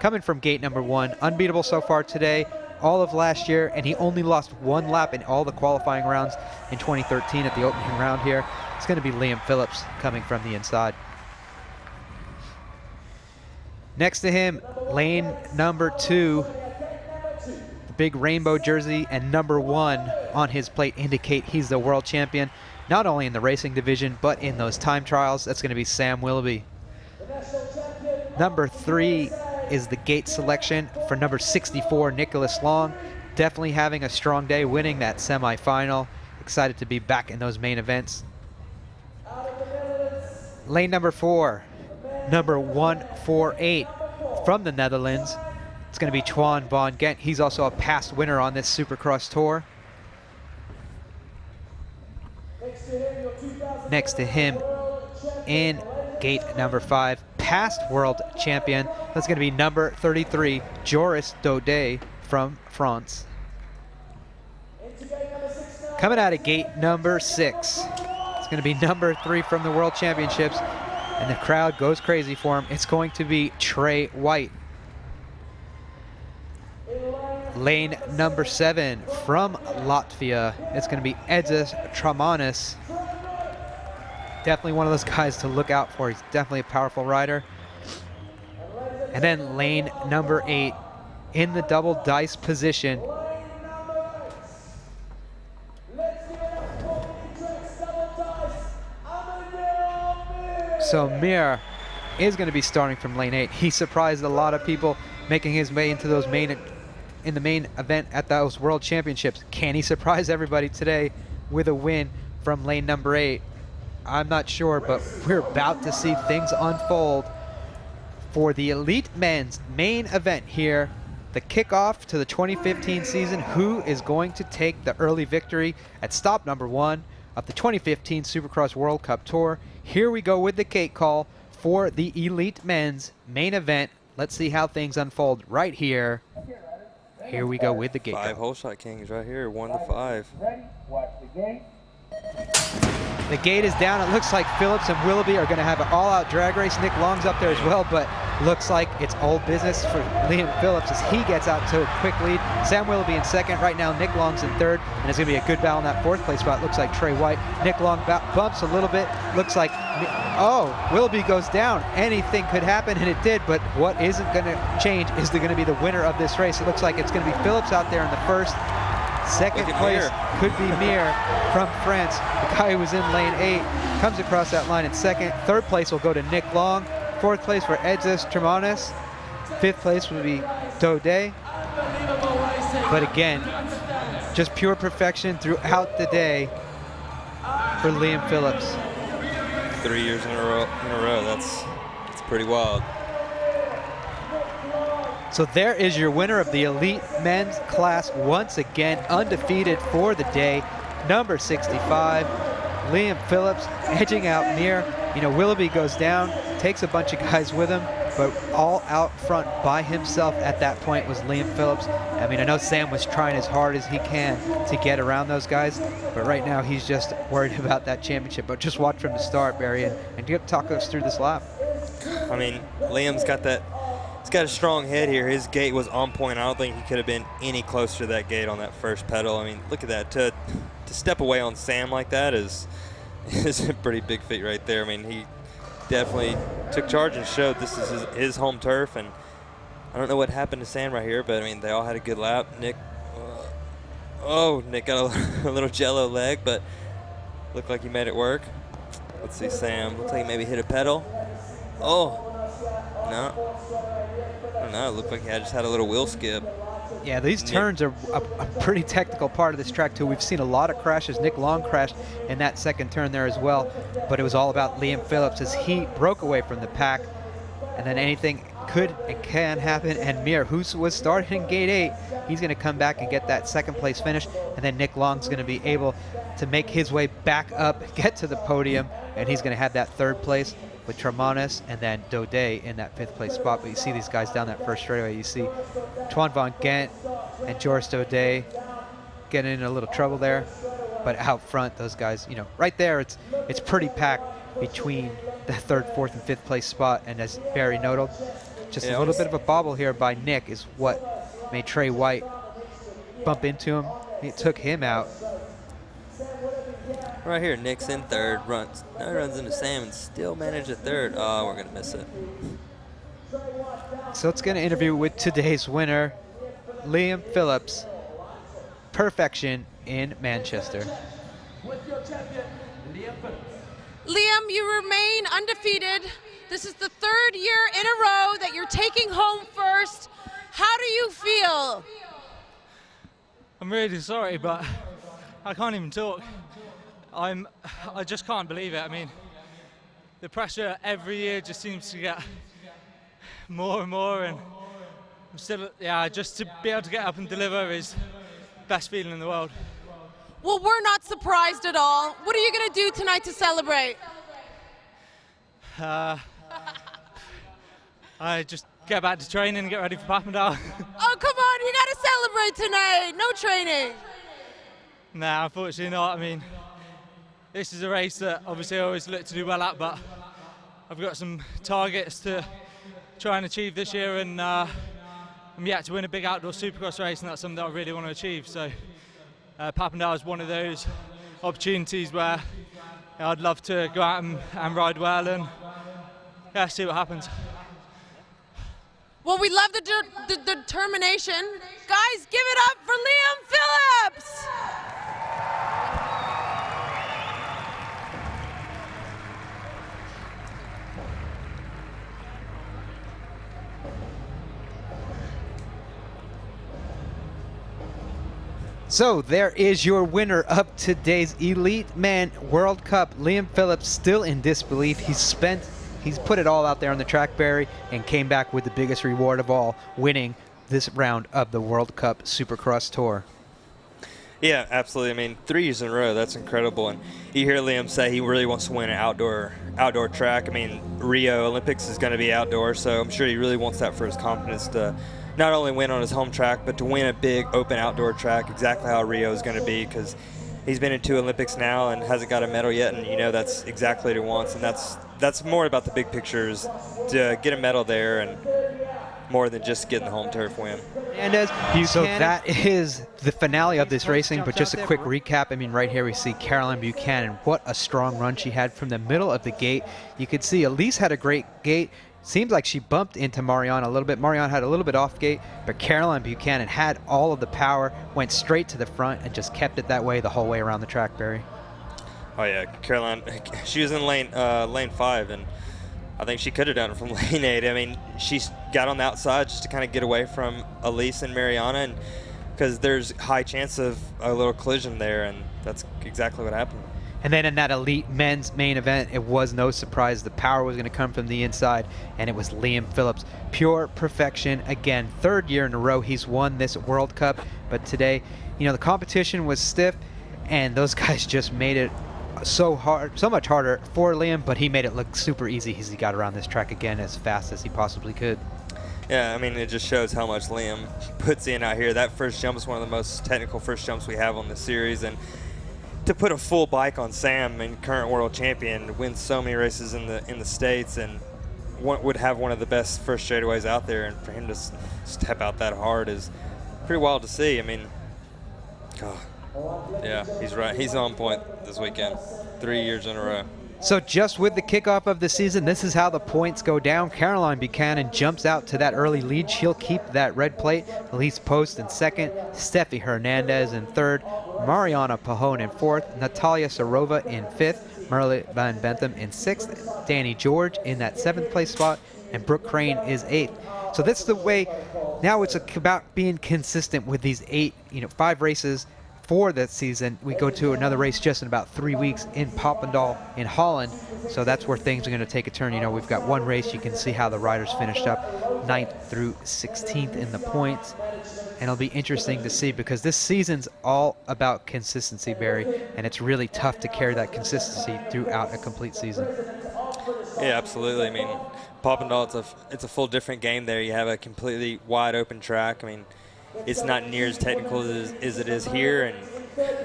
coming from gate number 1. Unbeatable so far today, all of last year, and he only lost 1 lap in all the qualifying rounds in 2013 at the opening round here. It's going to be Liam Phillips coming from the inside. Next to him, lane number 2. The big rainbow jersey and number 1 on his plate indicate he's the world champion, not only in the racing division, but in those time trials. That's going to be Sam Willoughby. Number 3 is the gate selection for number 64, Nicholas Long. Definitely having a strong day, winning that semifinal. Excited to be back in those main events. Lane number 4, number 148 from the Netherlands. It's going to be Twan Von Gent. He's also a past winner on this Supercross tour. Next to him in gate number 5, past world champion. That's going to be number 33, Joris Daudet from France. Coming out of gate number 6, it's going to be number 3 from the World Championships, and the crowd goes crazy for him. It's going to be Trey White. Lane number 7 from Latvia, it's going to be Edzis Tramanis. Definitely one of those guys to look out for. He's definitely a powerful rider. And then lane number 8 in the double dice position. So Mir is going to be starting from lane 8. He surprised a lot of people, making his way into those in the main event at those World Championships. Can he surprise everybody today with a win from lane number 8? I'm not sure, but we're about to see things unfold for the Elite Men's main event here. The kickoff to the 2015 season. Who is going to take the early victory at stop number 1 of the 2015 Supercross World Cup Tour? Here we go with the gate call for the Elite Men's main event. Let's see how things unfold right here. Here we go with the gate. 5 hole shot kings right here, 1 to 5. Ready? Watch the gate. The gate is down. It looks like Phillips and Willoughby are going to have an all-out drag race. Nick Long's up there as well, but looks like it's old business for Liam Phillips as he gets out to a quick lead. Sam Willoughby in second. Right now, Nick Long's in third, and it's going to be a good battle in that fourth place spot. Looks like Trey White. Nick Long bumps a little bit. Looks like, oh, Willoughby goes down. Anything could happen, and it did, but what isn't going to change is going to be the winner of this race. It looks like it's going to be Phillips out there in the first. Second place could be Mir from France. The guy who was in lane 8 comes across that line in second. Third place will go to Nick Long. Fourth place for Edzis Tremanes. Fifth place will be Daudet. But again, just pure perfection throughout the day for Liam Phillips. 3 years in a row. That's pretty wild. So there is your winner of the elite men's class, once again undefeated for the day, number 65, Liam Phillips, edging out Mir. You know, Willoughby goes down, takes a bunch of guys with him, but all out front by himself at that point was Liam Phillips. I mean, I know Sam was trying as hard as he can to get around those guys, but right now he's just worried about that championship. But just watch from the start, Barry, and talk us through this lap. I mean, Liam's got that. He's got a strong head here. His gate was on point. I don't think he could have been any closer to that gate on that first pedal. I mean, look at that. To step away on Sam like that is a pretty big feat right there. I mean, he definitely took charge and showed this is his home turf. And I don't know what happened to Sam right here, but, I mean, they all had a good lap. Nick got a little jello leg, but looked like he made it work. Let's see, Sam. Looks like he maybe hit a pedal. Oh, no. I don't know, it looked like he just had a little wheel skip. Yeah, these turns are a pretty technical part of this track too. We've seen a lot of crashes. Nick Long crashed in that second turn there as well, but it was all about Liam Phillips as he broke away from the pack, and then anything could and can happen. And Mir, who was starting in gate 8, he's going to come back and get that second place finish, and then Nick Long's going to be able to make his way back up, get to the podium, and he's going to have that third place with Tremanes and then Daudet in that 5th place spot. But you see these guys down that first straightaway. You see Twan Van Gent and Joris Daudet getting in a little trouble there. But out front, those guys, you know, right there, it's pretty packed between the 3rd, 4th, and 5th place spot. And as Barry noted, just a little bit of a bobble here by Nick is what made Trey White bump into him. It took him out. Right here, Nick's in 3rd, now he runs into Sam and still managed a 3rd. Oh, we're going to miss it. So let's get an interview with today's winner, Liam Phillips. Perfection in Manchester. Liam, you remain undefeated. This is the 3rd year in a row that you're taking home first. How do you feel? I'm really sorry, but I can't even talk. I just can't believe it. I mean, the pressure every year just seems to get more and more, and I'm still, just to be able to get up and deliver is the best feeling in the world. Well, we're not surprised at all. What are you going to do tonight to celebrate? I just get back to training and get ready for Papendal. Oh, come on, you got to celebrate tonight. No training. Nah, unfortunately not. I mean, this is a race that obviously I always look to do well at, but I've got some targets to try and achieve this year, and I'm yet to win a big outdoor Supercross race, and that's something that I really want to achieve. So Papendal is one of those opportunities where I'd love to go out and ride well and see what happens. Well, we love the determination. Guys, give it up for Liam Phillips! So there is your winner of today's Elite Man World Cup. Liam Phillips still in disbelief. He's put it all out there on the track, Barry, and came back with the biggest reward of all, winning this round of the World Cup Supercross Tour. Yeah, absolutely. I mean, 3 years in a row, that's incredible. And you hear Liam say he really wants to win an outdoor track. I mean, Rio Olympics is going to be outdoor, so I'm sure he really wants that for his confidence to not only win on his home track, but to win a big open outdoor track, exactly how Rio is going to be. Because, he's been in 2 Olympics now and hasn't got a medal yet, and you know that's exactly what he wants, and that's more about the big pictures, to get a medal there and more than just getting the home turf win. So that is the finale of this racing, but just a quick recap. I mean, right here we see Caroline Buchanan. What a strong run she had from the middle of the gate. You could see Elise had a great gate. Seems like she bumped into Mariana a little bit. Mariana had a little bit off gate, but Caroline Buchanan had all of the power, went straight to the front, and just kept it that way the whole way around the track, Barry. Oh yeah, Caroline, she was in lane 5, and I think she could have done it from lane 8. I mean, she got on the outside just to kind of get away from Elise and Mariana, and because there's high chance of a little collision there, and that's exactly what happened. And then in that elite men's main event, it was no surprise the power was going to come from the inside, and it was Liam Phillips. Pure perfection again. 3rd year in a row he's won this World Cup, but today, you know, the competition was stiff, and those guys just made it so much harder for Liam, but he made it look super easy as he got around this track again as fast as he possibly could. Yeah, I mean, it just shows how much Liam puts in out here. That first jump is one of the most technical first jumps we have on this series, and to put a full bike on Sam, and current world champion, wins so many races in the States, and would have one of the best first straightaways out there, and for him to step out that hard is pretty wild to see. I mean, God. Yeah, he's right. He's on point this weekend. 3 years in a row. So just with the kickoff of the season, this is how the points go down. Caroline Buchanan jumps out to that early lead. She'll keep that red plate. Elise Post in 2nd, Steffi Hernandez in 3rd, Mariana Pajón in 4th, Natalia Sarova in 5th, Merle Van Bentham in 6th, Danny George in that 7th place spot, and Brooke Crane is 8th. So that's the way. Now it's about being consistent with these 5 races for that season. We go to another race just in about 3 weeks in Papendal in Holland, so that's where things are going to take a turn. You know, we've got one race. You can see how the riders finished up 9th through 16th in the points, and it'll be interesting to see because this season's all about consistency, Barry, and it's really tough to carry that consistency throughout a complete season. Yeah, absolutely. I mean, Papendal, it's a full different game there. You have a completely wide open track. I mean, it's not near as technical as it is here, and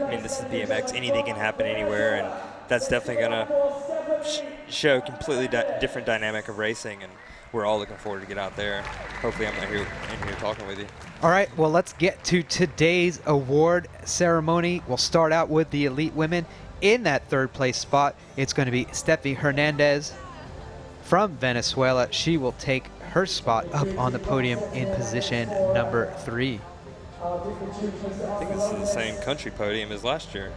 I mean, this is BMX. Anything can happen anywhere, and that's definitely going to show a completely different dynamic of racing, and we're all looking forward to get out there. Hopefully I'm not in here talking with you. All right, well, let's get to today's award ceremony. We'll start out with the elite women. In that 3rd place spot, it's going to be Steffi Hernandez from Venezuela. She will take her spot up on the podium in position number 3. I think this is the same country podium as last year.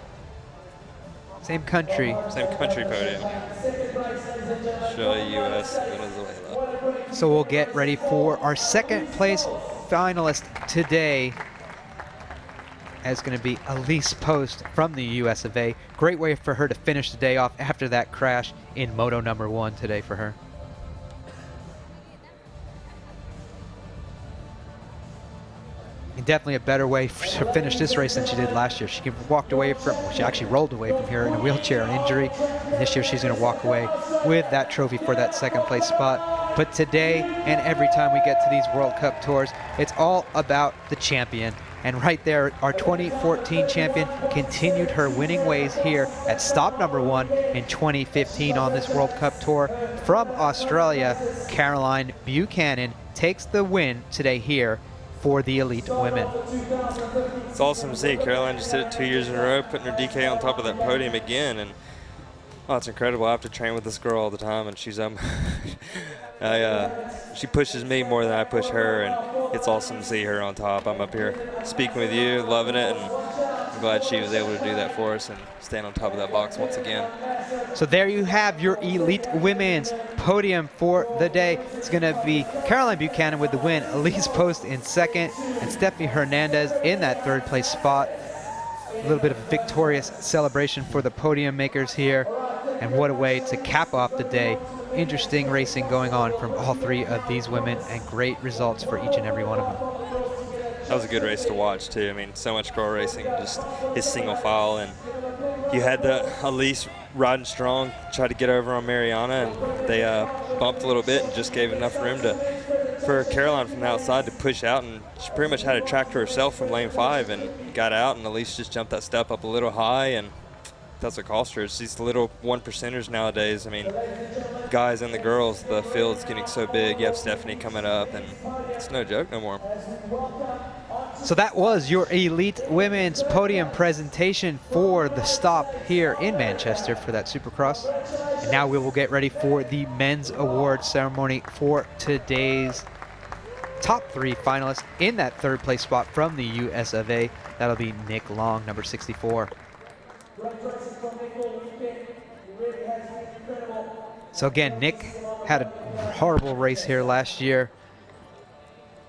Same country. Same country podium. Chile, U.S., Venezuela. So we'll get ready for our 2nd place finalist today. As going to be Elise Post from the US of A. Great way for her to finish the day off after that crash in Moto number 1 today for her. And definitely a better way to finish this race than she did last year. She actually rolled away from here in a wheelchair, an injury. And this year she's going to walk away with that trophy for that 2nd place spot. But today and every time we get to these World Cup tours, it's all about the champion. And right there, our 2014 champion continued her winning ways here at stop number 1 in 2015 on this World Cup tour. From Australia, Caroline Buchanan takes the win today here for the elite women. It's awesome to see. Caroline just did it 2 years in a row, putting her DK on top of that podium again. And oh, it's incredible. I have to train with this girl all the time, and she's she pushes me more than I push her, and it's awesome to see her on top. I'm up here speaking with you, loving it, and I'm glad she was able to do that for us and stand on top of that box once again. So there you have your elite women's podium for the day. It's going to be Caroline Buchanan with the win, Elise Post in 2nd, and Steffi Hernandez in that 3rd place spot. A little bit of a victorious celebration for the podium makers here, and what a way to cap off the day. Interesting racing going on from all 3 of these women, and great results for each and every one of them. That was a good race to watch too. I mean, so much girl racing, just his single file, and you had the Elise riding strong, tried to get over on Mariana, and they bumped a little bit and just gave enough room to for Caroline from the outside to push out, and she pretty much had a track to herself from lane 5 and got out, and Elise just jumped that step up a little high, and that's what cost her. It's these little 1%ers nowadays. I mean, guys and the girls, the field's getting so big. You have Stephanie coming up, and it's no joke no more. So that was your Elite Women's podium presentation for the stop here in Manchester for that Supercross. And now we will get ready for the men's award ceremony for today's top 3 finalists in that 3rd place spot from the US of A. That'll be Nick Long, number 64. So again, Nick had a horrible race here last year.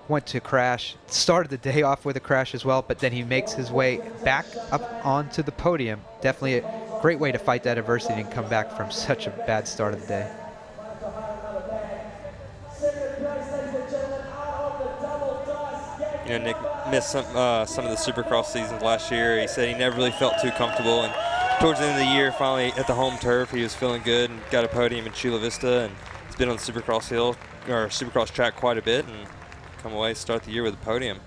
Went to crash, started the day off with a crash as well, but then he makes his way back up onto the podium. Definitely a great way to fight that adversity and come back from such a bad start of the day. You know, Nick missed some of the Supercross seasons last year. He said he never really felt too comfortable, and towards the end of the year, finally at the home turf, he was feeling good and got a podium in Chula Vista, and he's been on the Supercross track quite a bit, and come away, start the year with a podium.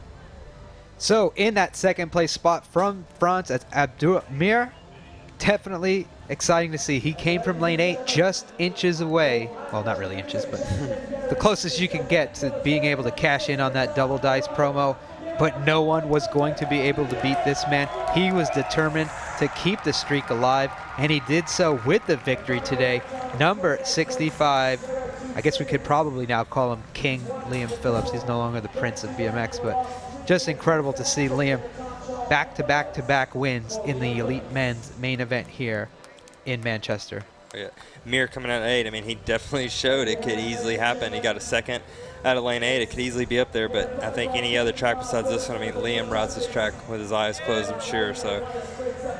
So in that 2nd place spot from France, it's Abdul Mir. Definitely exciting to see. He came from lane 8, just inches away. Well, not really inches, but the closest you can get to being able to cash in on that double dice promo. But no one was going to be able to beat this man. He was determined to keep the streak alive, and he did so with the victory today. Number 65. I guess we could probably now call him King Liam Phillips. He's no longer the Prince of BMX, but just incredible to see Liam back-to-back-to-back wins in the Elite Men's main event here in Manchester. Yeah. Mir coming out of 8, I mean, he definitely showed it could easily happen. He got a 2nd out of lane 8. It could easily be up there, but I think any other track besides this one, I mean, Liam rides this track with his eyes closed, I'm sure. So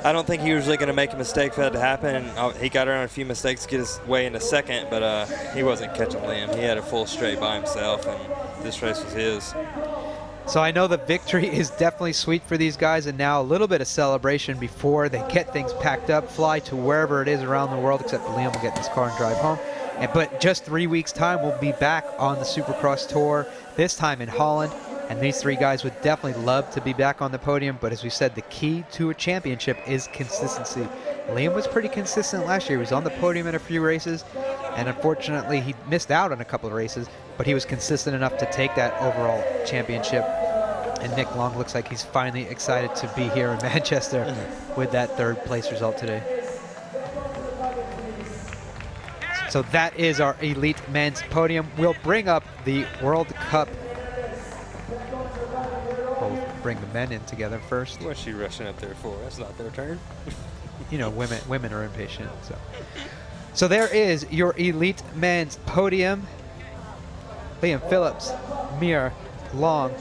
I don't think he was really going to make a mistake for that to happen. And he got around a few mistakes to get his way into 2nd, but he wasn't catching Liam. He had a full straight by himself, and this race was his. So I know the victory is definitely sweet for these guys, and now a little bit of celebration before they get things packed up, fly to wherever it is around the world, except for Liam will get in his car and drive home. But just 3 weeks' time, we'll be back on the Supercross Tour, this time in Holland. And these 3 guys would definitely love to be back on the podium. But as we said, the key to a championship is consistency. Liam was pretty consistent last year. He was on the podium in a few races. And unfortunately, he missed out on a couple of races. But he was consistent enough to take that overall championship. And Nick Long looks like he's finally excited to be here in Manchester with that 3rd place result today. So that is our Elite Men's podium. We'll bring up the World Cup. We'll bring the men in together first. What's she rushing up there for? That's not their turn. You know, women are impatient. So there is your Elite Men's podium. Liam Phillips, Mir, Long,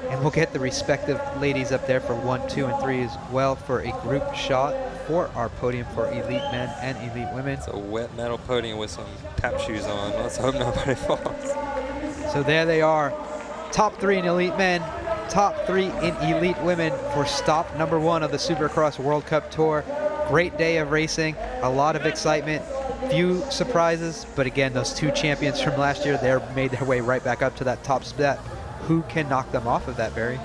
and we'll get the respective ladies up there for 1, 2, and 3 as well for a group shot for our podium for Elite Men and Elite Women. It's a wet metal podium with some tap shoes on. Let's hope nobody falls. So there they are. Top 3 in Elite Men, top 3 in Elite Women for stop number 1 of the Supercross World Cup Tour. Great day of racing, a lot of excitement, few surprises, but again, those 2 champions from last year, they made their way right back up to that top spot. Who can knock them off of that, Barry?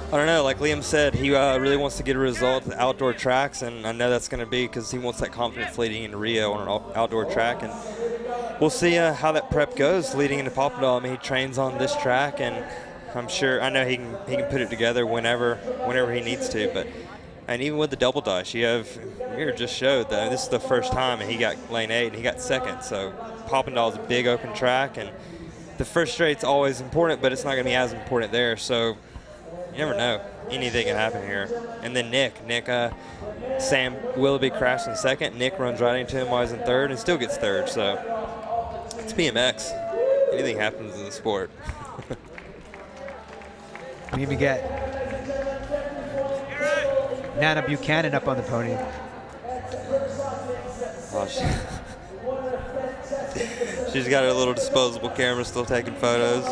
I don't know. Like Liam said, he really wants to get a result at outdoor tracks, and I know that's going to be because he wants that confidence leading into Rio on an outdoor track. And we'll see how that prep goes leading into Papendal. I mean, he trains on this track, and I know he can put it together whenever he needs to. And even with the double dice, Mir just showed that this is the first time, and he got lane 8 and he got 2nd. So Papendal is a big open track, and the first straight's always important, but it's not going to be as important there. So you never know. Anything can happen here. And then Nick, Sam Willoughby crashed in 2nd. Nick runs right into him while he's in 3rd and still gets 3rd. So it's BMX. Anything happens in the sport. We even get Nana Buchanan up on the podium. Oh, she's got her little disposable camera still taking photos.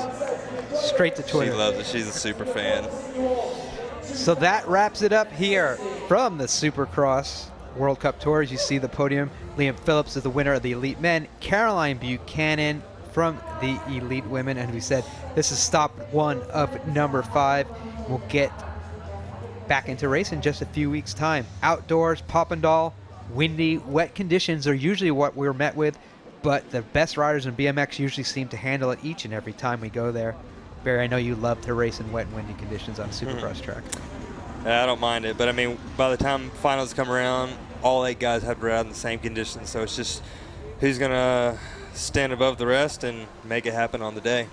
Straight to Twitter. She loves it. She's a super fan. So that wraps it up here from the Supercross World Cup Tour. As you see the podium, Liam Phillips is the winner of the Elite Men. Caroline Buchanan from the elite women. And we said this is stop 1 of number 5. We'll get back into racing in just a few weeks' time. Outdoors, Papandal, windy, wet conditions are usually what we're met with, but the best riders in BMX usually seem to handle it each and every time we go there. Barry, I know you love to race in wet and windy conditions on a Supercross track. Yeah, I don't mind it, but I mean, by the time finals come around, all 8 guys have to ride in the same conditions, so it's just who's going to stand above the rest and make it happen on the day.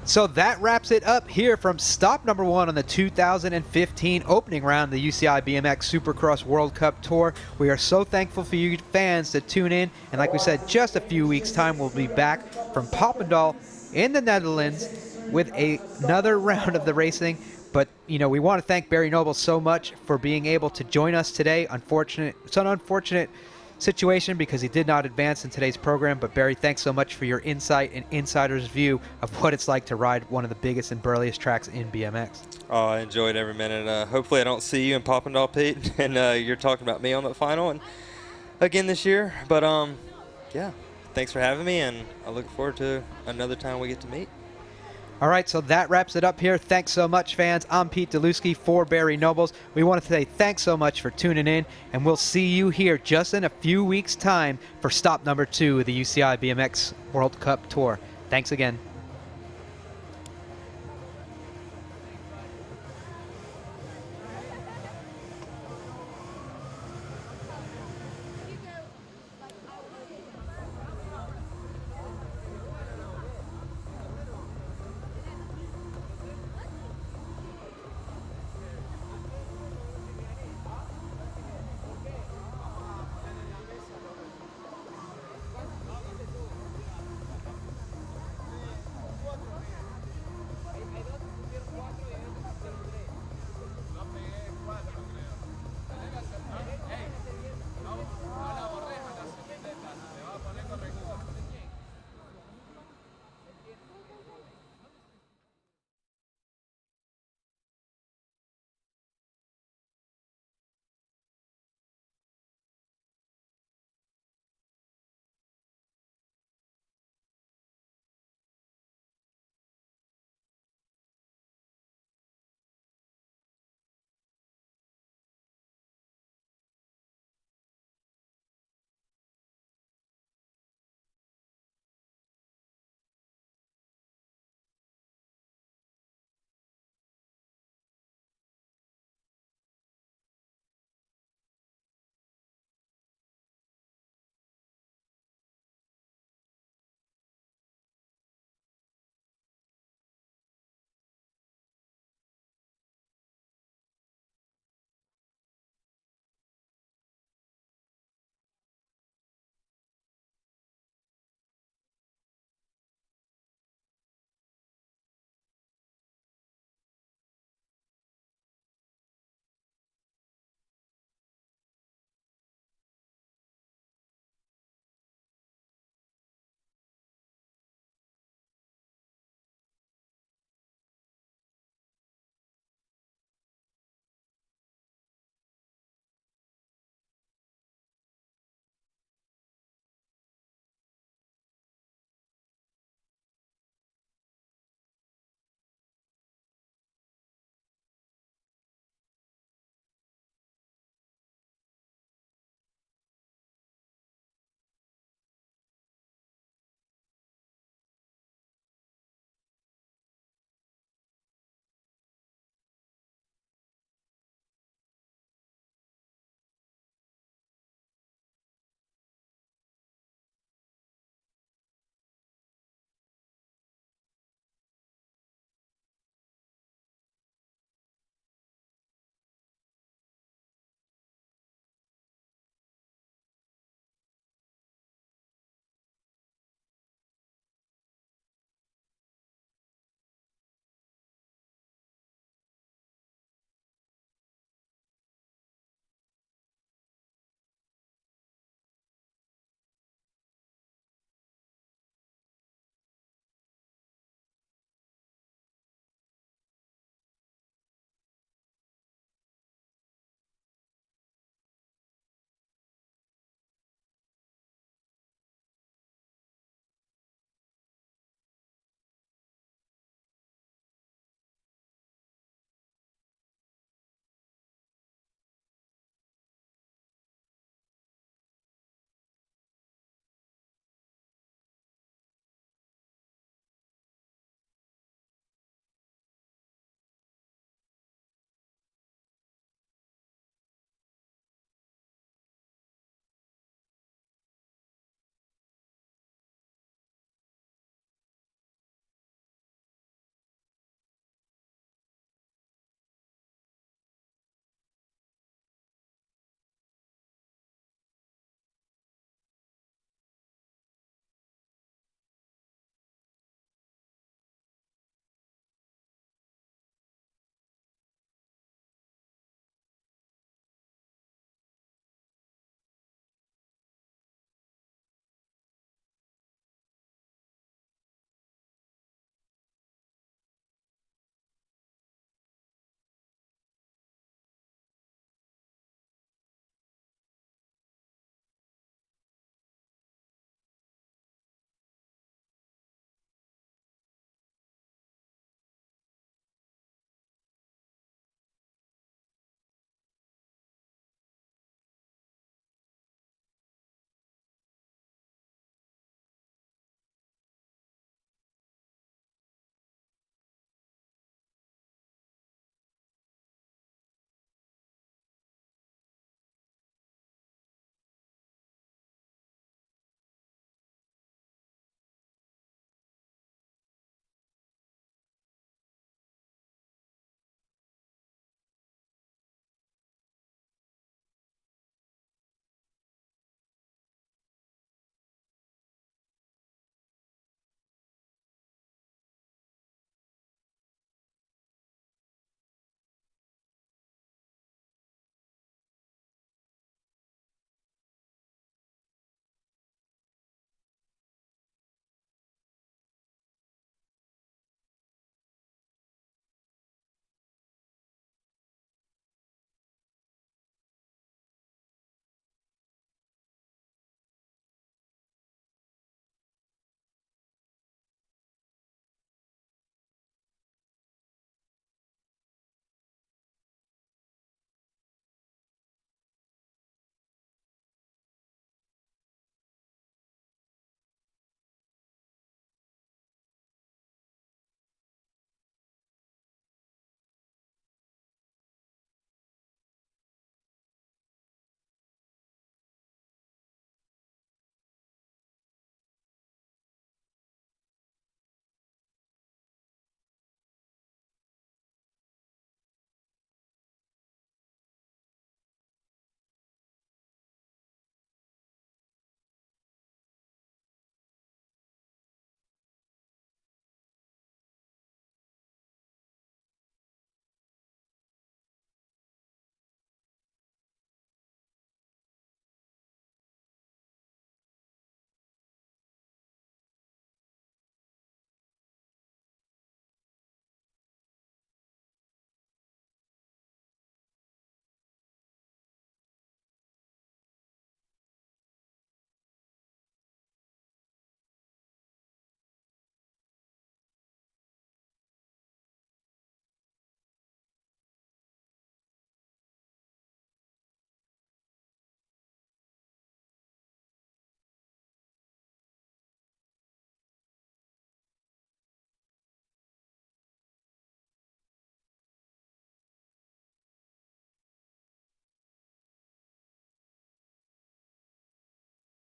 So that wraps it up here from stop number 1 on the 2015 opening round of the UCI BMX Supercross World Cup Tour. We are so thankful for you fans to tune in. And like we said, just a few weeks' time, we'll be back from Papendal in the Netherlands with another round of the racing. But, you know, we want to thank Barry Noble so much for being able to join us today. It's an unfortunate situation because he did not advance in today's program. But Barry, thanks so much for your insight and insider's view of what it's like to ride one of the biggest and burliest tracks in BMX. Oh, I enjoyed every minute. Hopefully I don't see you in Papendal, Pete, and you're talking about me on the final and again this year. But yeah, thanks for having me, and I look forward to another time we get to meet. All right, so that wraps it up here. Thanks so much, fans. I'm Pete Deluski for Barry Nobles. We want to say thanks so much for tuning in, and we'll see you here just in a few weeks' time for stop number 2 of the UCI BMX World Cup Tour. Thanks again.